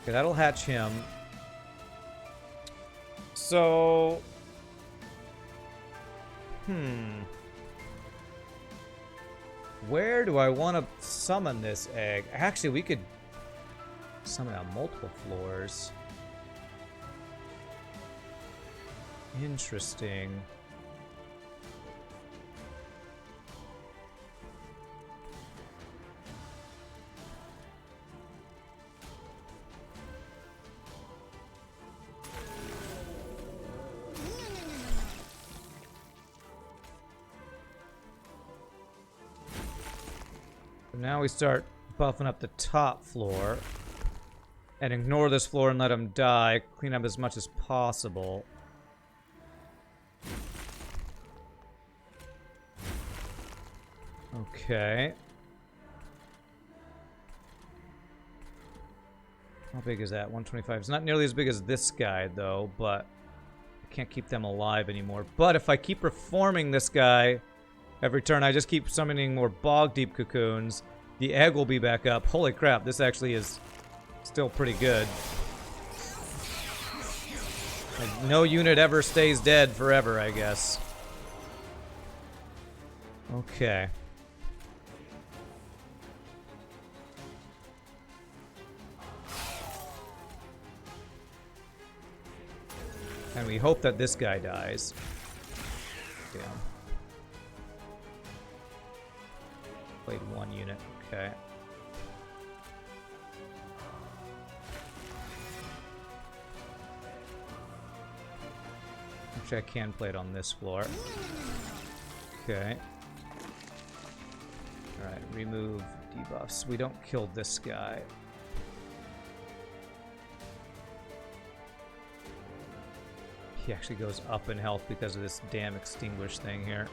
Okay, that'll hatch him. So... Where do I want to summon this egg? Actually, we could summon on multiple floors. Interesting. Now we start buffing up the top floor and ignore this floor and let him die. Clean up as much as possible. Okay. How big is that? 125. It's not nearly as big as this guy, though, but I can't keep them alive anymore. But if I keep reforming this guy every turn, I just keep summoning more Bog Deep Cocoons, the egg will be back up. Holy crap, this actually is still pretty good. Like, no unit ever stays dead forever, I guess. Okay. And we hope that this guy dies. Damn. Played one unit. Okay. Actually, I can play it on this floor. Okay. Alright, remove debuffs. We don't kill this guy. He actually goes up in health because of this damn extinguish thing here.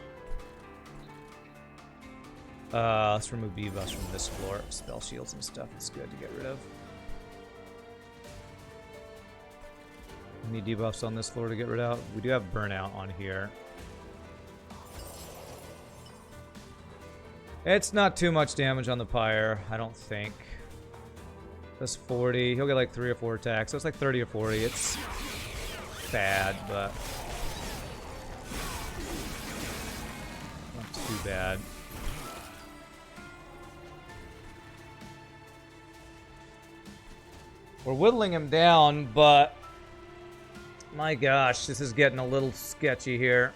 Let's remove debuffs from this floor. Spell shields and stuff. It's good to get rid of. Any debuffs on this floor to get rid of? We do have burnout on here. It's not too much damage on the pyre, I don't think. That's 40. He'll get like 3 or 4 attacks. So it's like 30 or 40. It's bad, but not too bad. We're whittling him down, but my gosh, this is getting a little sketchy here.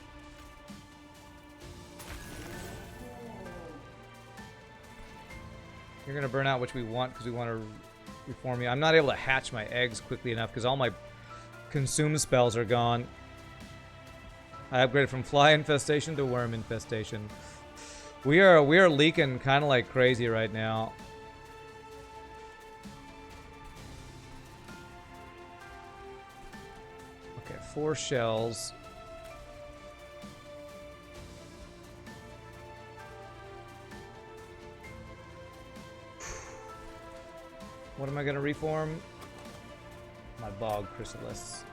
You're gonna burn out, which we want because we want to reform you. I'm not able to hatch my eggs quickly enough because all my consume spells are gone. I upgraded from fly infestation to worm infestation. We are leaking kind of like crazy right now. Okay, 4 shells. What am I gonna reform? My bog chrysalis.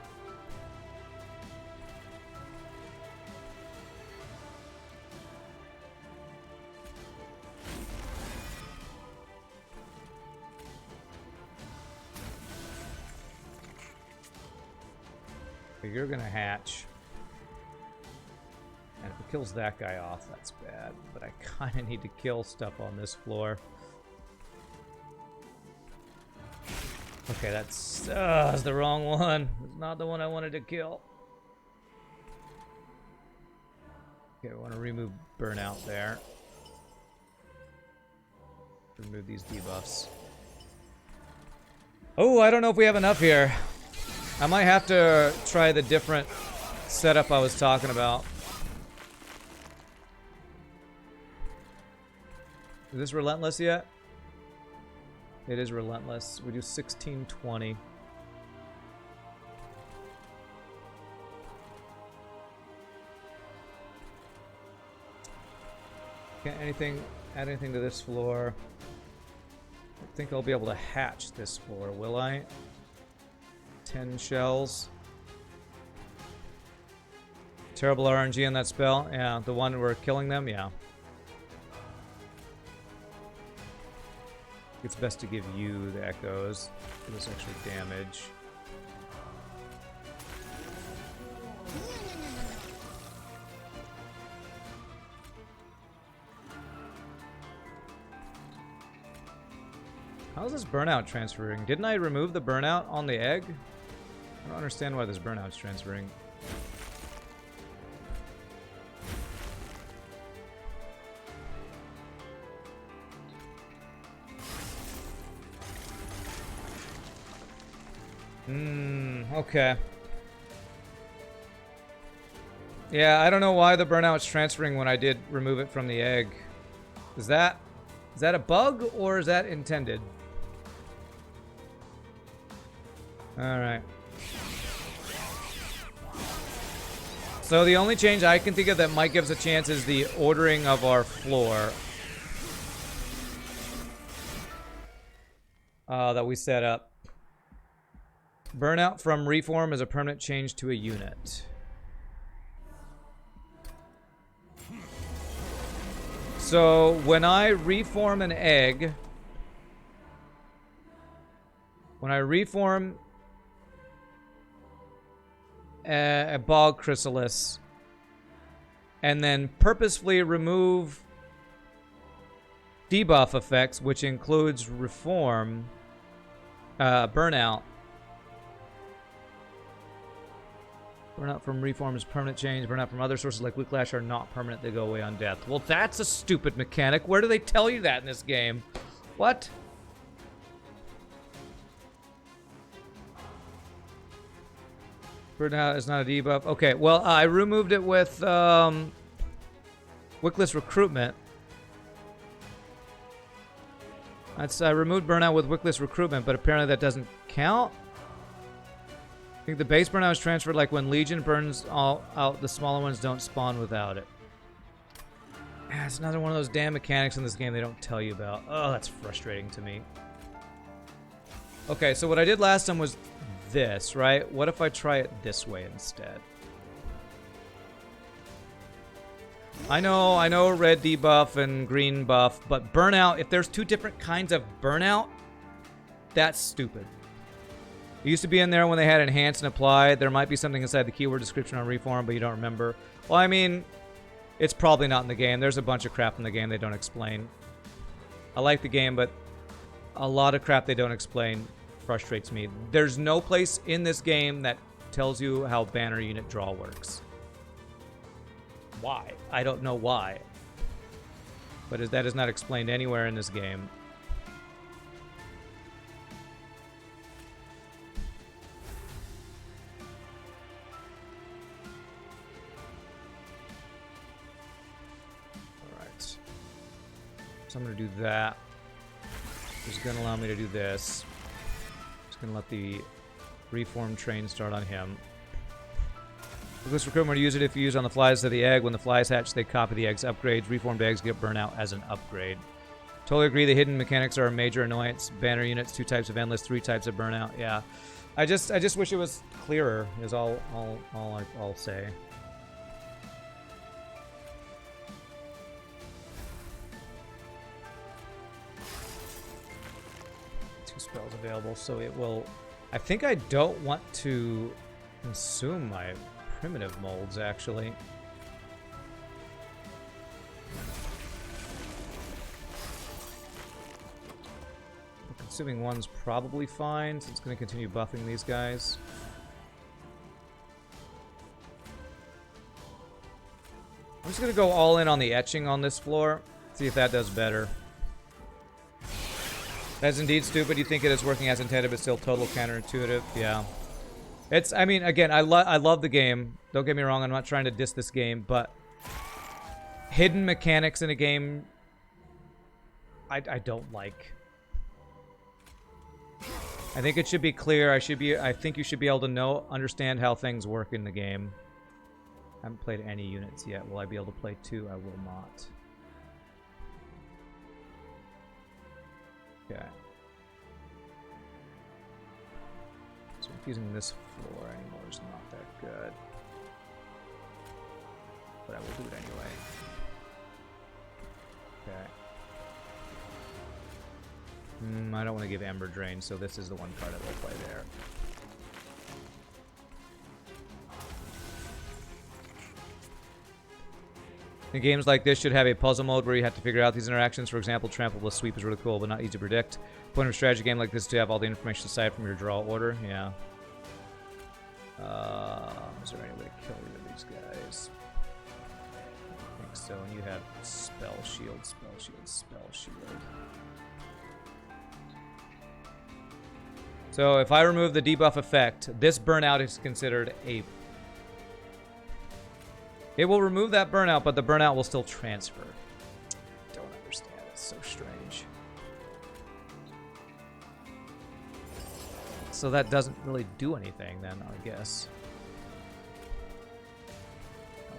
You're gonna hatch. And if it kills that guy off, that's bad. But I kinda need to kill stuff on this floor. Okay, that's the wrong one. It's not the one I wanted to kill. Okay, I want to remove burnout there. Remove these debuffs. Oh, I don't know if we have enough here. I might have to try the different setup I was talking about. Is this relentless yet? It is relentless. We do 1620. Can't add anything to this floor. I don't think I'll be able to hatch this floor, will I? 10 shells. Terrible RNG on that spell. Yeah, the one we're killing them, yeah. It's best to give you the echoes for this extra damage. How's this burnout transferring? Didn't I remove the burnout on the egg? I don't understand why this burnout's transferring. Okay. Yeah, I don't know why the burnout's transferring when I did remove it from the egg. Is that a bug or is that intended? Alright. So the only change I can think of that might give us a chance is the ordering of our floor. That we set up. Burnout from reform is a permanent change to a unit. So when I reform an egg, when I reform a bog chrysalis, and then purposefully remove debuff effects, which includes reform, burnout. Burnout from reform is permanent change. Burnout from other sources like Whiplash are not permanent. They go away on death. Well, that's a stupid mechanic. Where do they tell you that in this game? What? Burnout is not a debuff. Okay, well, I removed it with Wickless Recruitment. I removed Burnout with Wickless Recruitment, but apparently that doesn't count. I think the base Burnout is transferred like when Legion burns all out, the smaller ones don't spawn without it. It's another one of those damn mechanics in this game they don't tell you about. Oh, that's frustrating to me. Okay, so what I did last time was this, right? What if I try it this way instead? I know red debuff and green buff, but burnout, if there's two different kinds of burnout, that's stupid. It used to be in there when they had enhance and apply. There might be something inside the keyword description on Reform, but you don't remember. Well, I mean, it's probably not in the game. There's a bunch of crap in the game they don't explain. I like the game, but a lot of crap they don't explain frustrates me. There's no place in this game that tells you how banner unit draw works. Why? I don't know why. But that is not explained anywhere in this game. Alright. So I'm going to do that. Which is going to allow me to do this. Just going to let the Reform train start on him. This recruitment, use it if you use on the flies of the egg. When the flies hatch, they copy the egg's upgrades. Reformed eggs get burnout as an upgrade. Totally agree. The hidden mechanics are a major annoyance. Banner units, 2 types of endless, 3 types of burnout. Yeah, I just wish it was clearer. Is all I'll say. 2 spells available, so it will. I think I don't want to consume my primitive molds, actually. Consuming one's probably fine, so it's going to continue buffing these guys. I'm just going to go all in on the etching on this floor, see if that does better. That's indeed stupid. You think it is working as intended, but still total counterintuitive. Yeah. It's, I mean, again, I love the game. Don't get me wrong, I'm not trying to diss this game, but hidden mechanics in a game, I don't like. I think it should be clear. I think you should be able to understand how things work in the game. I haven't played any units yet. Will I be able to play 2? I will not. Okay. So infusing this floor anymore is not that good. But I will do it anyway. Okay. I don't want to give Ember Drain, so this is the one card I will play there. In games like this should have a puzzle mode where you have to figure out these interactions. For example, Trample plus Sweep is really cool, but not easy to predict. Point of a strategy game like this is to have all the information aside from your draw order. Yeah. Is there any way to kill either of these guys? I think so. And you have Spell Shield, Spell Shield, Spell Shield. So if I remove the debuff effect, this burnout is considered a... It will remove that burnout, but the burnout will still transfer. Don't understand. It's so strange. So that doesn't really do anything then, I guess.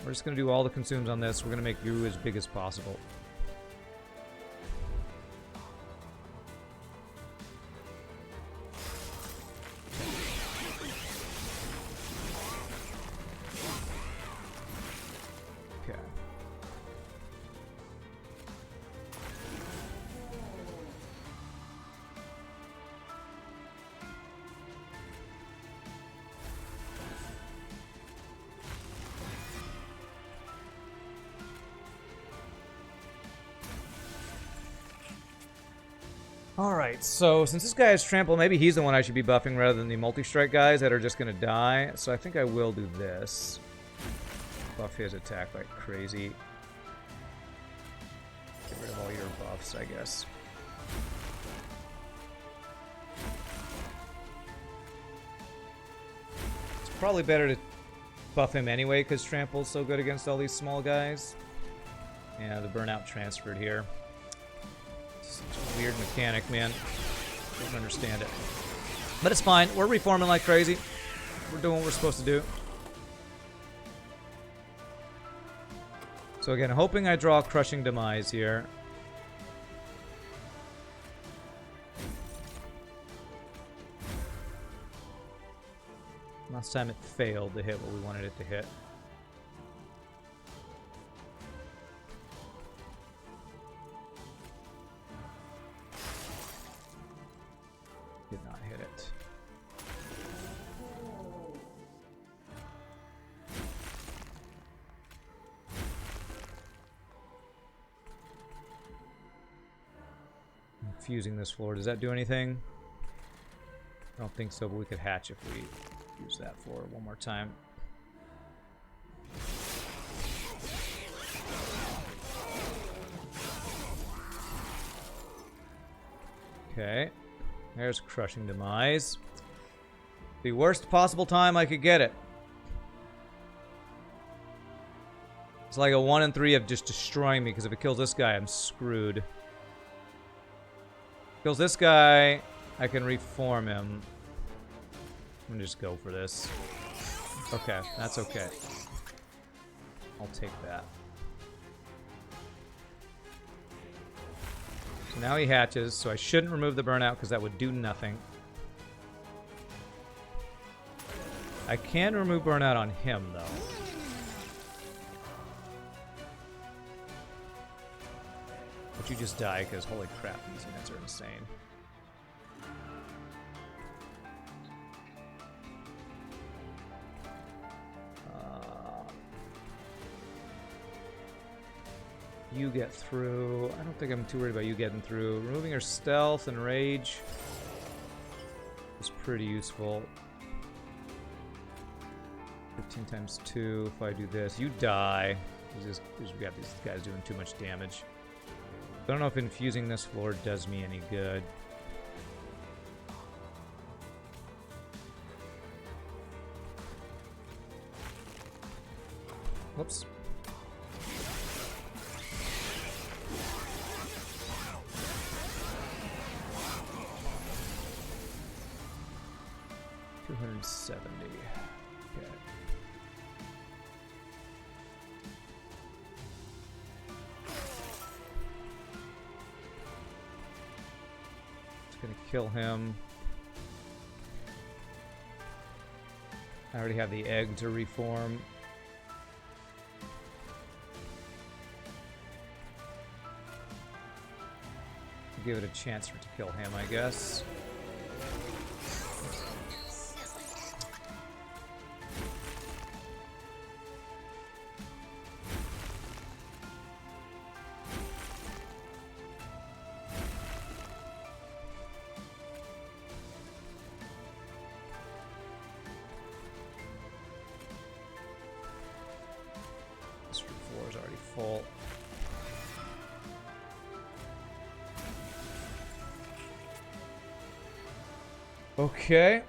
We're just going to do all the consumes on this. We're going to make you as big as possible. Alright, so since this guy has Trample, maybe he's the one I should be buffing rather than the multi-strike guys that are just going to die. So I think I will do this. Buff his attack like crazy. Get rid of all your buffs, I guess. Let's Probably better to buff him anyway, because Trample's so good against all these small guys. Yeah, the burnout transferred here. Such a weird mechanic, man. Don't understand it. But it's fine. We're reforming like crazy. We're doing what we're supposed to do. So again, hoping I draw Crushing Demise here. Last time it failed to hit what we wanted it to hit. Did not hit it. Infusing this floor, does that do anything? I don't think so, but we could hatch if we use that floor one more time. Okay, there's Crushing Demise. The worst possible time I could get it. It's like a 1 in 3 of just destroying me, because if it kills this guy, I'm screwed. Kills this guy, I can reform him. I'm gonna just go for this. Okay, that's okay. I'll take that. So now he hatches, so I shouldn't remove the burnout because that would do nothing. I can remove burnout on him, though. But you just die because holy crap, these units are insane. You get through. I don't think I'm too worried about you getting through. Removing your stealth and rage is pretty useful. 15 times 2. If I do this, you die. We got these guys doing too much damage. I don't know if infusing this floor does me any good. Whoops. $270. Okay. Just gonna kill him. I already have the egg to reform. Give it a chance to kill him, I guess. This floor is already full. Okay.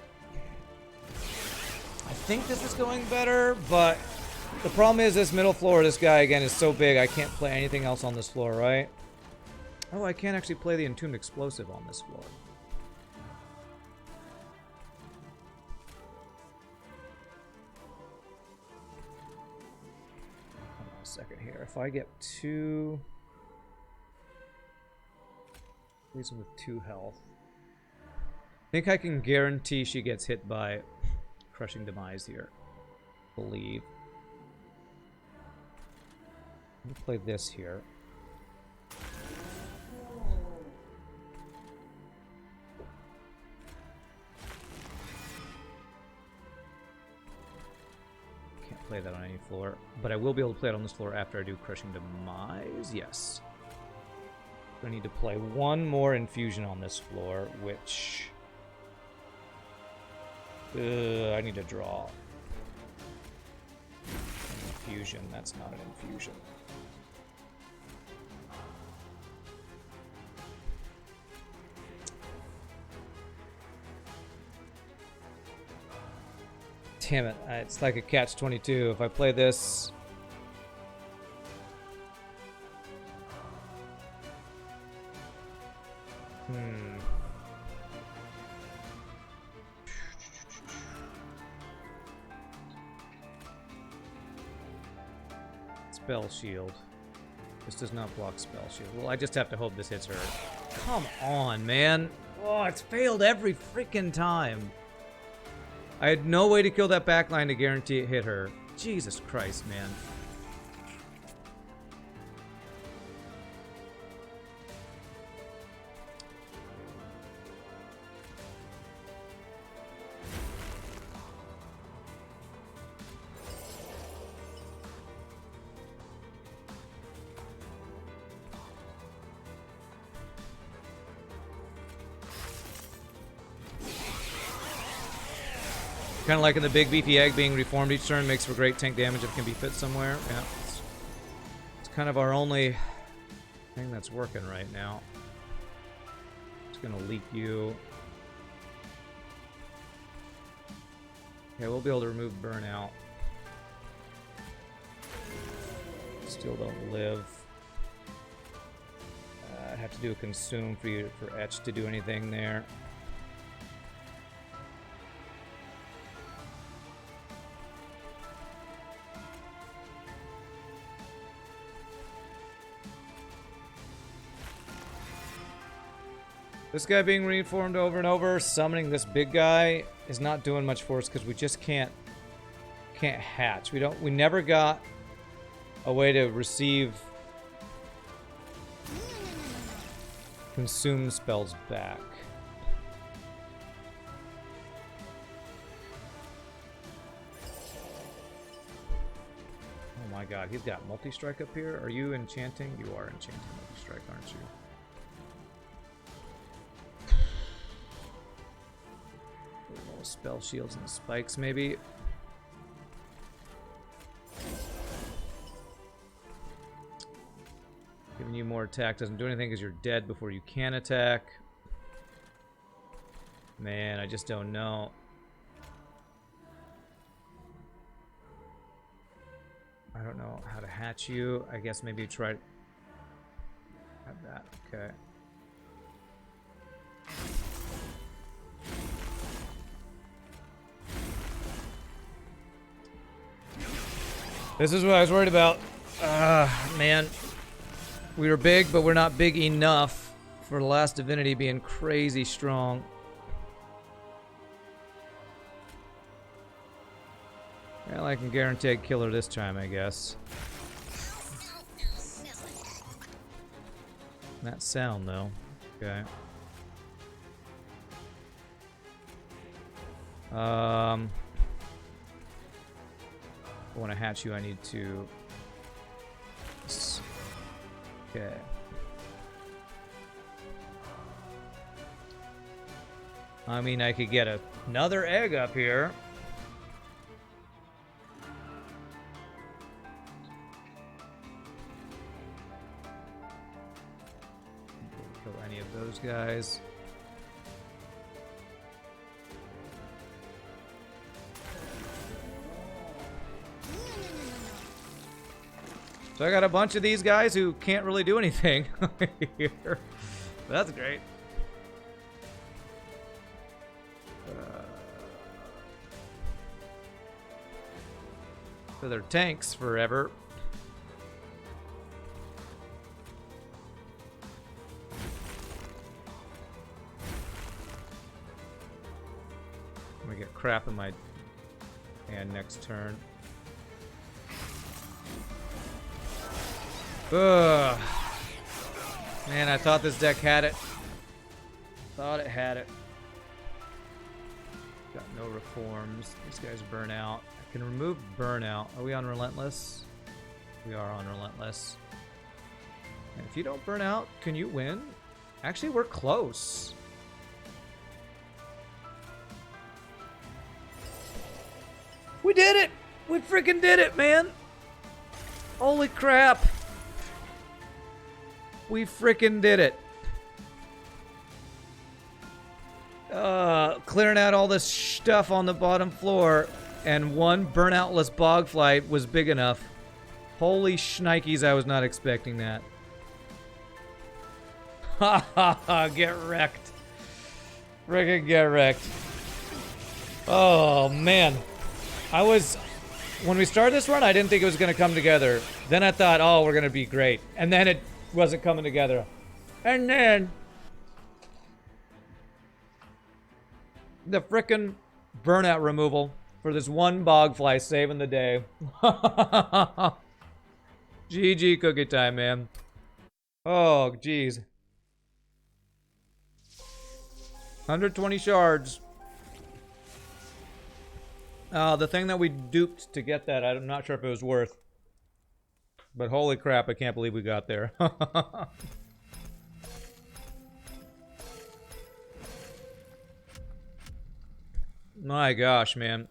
I think this is going better, but the problem is this middle floor, this guy again is so big I can't play anything else on this floor, right? Oh, I can't actually play the Entombed Explosive on this floor. Hold on a second here. If I get two... These with 2 health. I think I can guarantee she gets hit by Crushing Demise here. Believe. Let me play this here. Can't play that on any floor, but I will be able to play it on this floor after I do Crushing Demise. Yes. I need to play one more infusion on this floor, which... I need to draw. An infusion, that's not an infusion. damn it. It's like a catch-22. If I play this... Spell shield. This does not block spell shield. Well, I just have to hope this hits her. Come on, man. Oh, it's failed every freaking time. I had no way to kill that backline to guarantee it hit her. Jesus Christ, man. Kind of like in the big beefy egg being reformed each turn makes for great tank damage if it can be fit somewhere. Yeah, it's kind of our only thing that's working right now. Just gonna leak you. Okay, we'll be able to remove burnout. Still don't live. I'd have to do a consume for Etch to do anything there. This guy being reformed over and over, summoning this big guy is not doing much for us because we just can't hatch. We never got a way to receive consume spells back. Oh my god, he's got multi-strike up here. Are you enchanting? You are enchanting multi-strike, aren't you? Spell shields and spikes, maybe. Giving you more attack doesn't do anything because you're dead before you can attack. Man, I just don't know. I don't know how to hatch you. I guess maybe try have that. Okay. This is what I was worried about. Man. We were big, but we're not big enough for the last divinity being crazy strong. Well, I can guarantee I'd kill her this time, I guess. That sound, though. Okay. If I want to hatch you, I need to... Okay. I mean, I could get another egg up here. Kill any of those guys. So I got a bunch of these guys who can't really do anything here. That's great. So they're tanks forever. I'm gonna get crap in my hand next turn. Ugh. Man, I thought this deck had it. Thought it had it. Got no reforms. These guys burn out. I can remove burnout. Are we on Relentless? We are on Relentless. And if you don't burn out, can you win? Actually, we're close. We did it! We freaking did it, man! Holy crap! We freaking did it. Clearing out all this stuff on the bottom floor. and one burnoutless bogfly was big enough. Holy shnikes, I was not expecting that. Ha ha ha, get wrecked. Friggin' get wrecked. Oh, man. When we started this run, I didn't think it was going to come together. Then I thought, oh, we're going to be great. And then it wasn't coming together. And then the frickin' burnout removal for this one bogfly saving the day. GG cookie time, man. Oh, jeez. 120 shards. The thing that we duped to get that, I'm not sure if it was worth. But holy crap, I can't believe we got there. My gosh, man.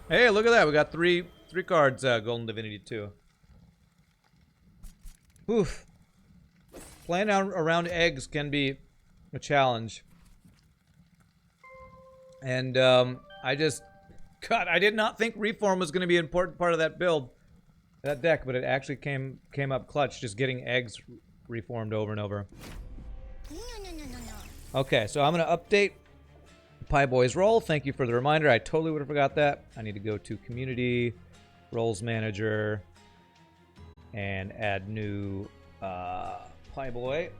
Hey, look at that. We got three cards, Golden Divinity 2. Oof. Playing around eggs can be a challenge. And, I did not think Reform was going to be an important part of that build, that deck, but it actually came up clutch, just getting eggs reformed over and over. Okay, so I'm going to update Pie Boy's role. Thank you for the reminder. I totally would have forgot that. I need to go to Community, Roles Manager, and add new Pie Boy.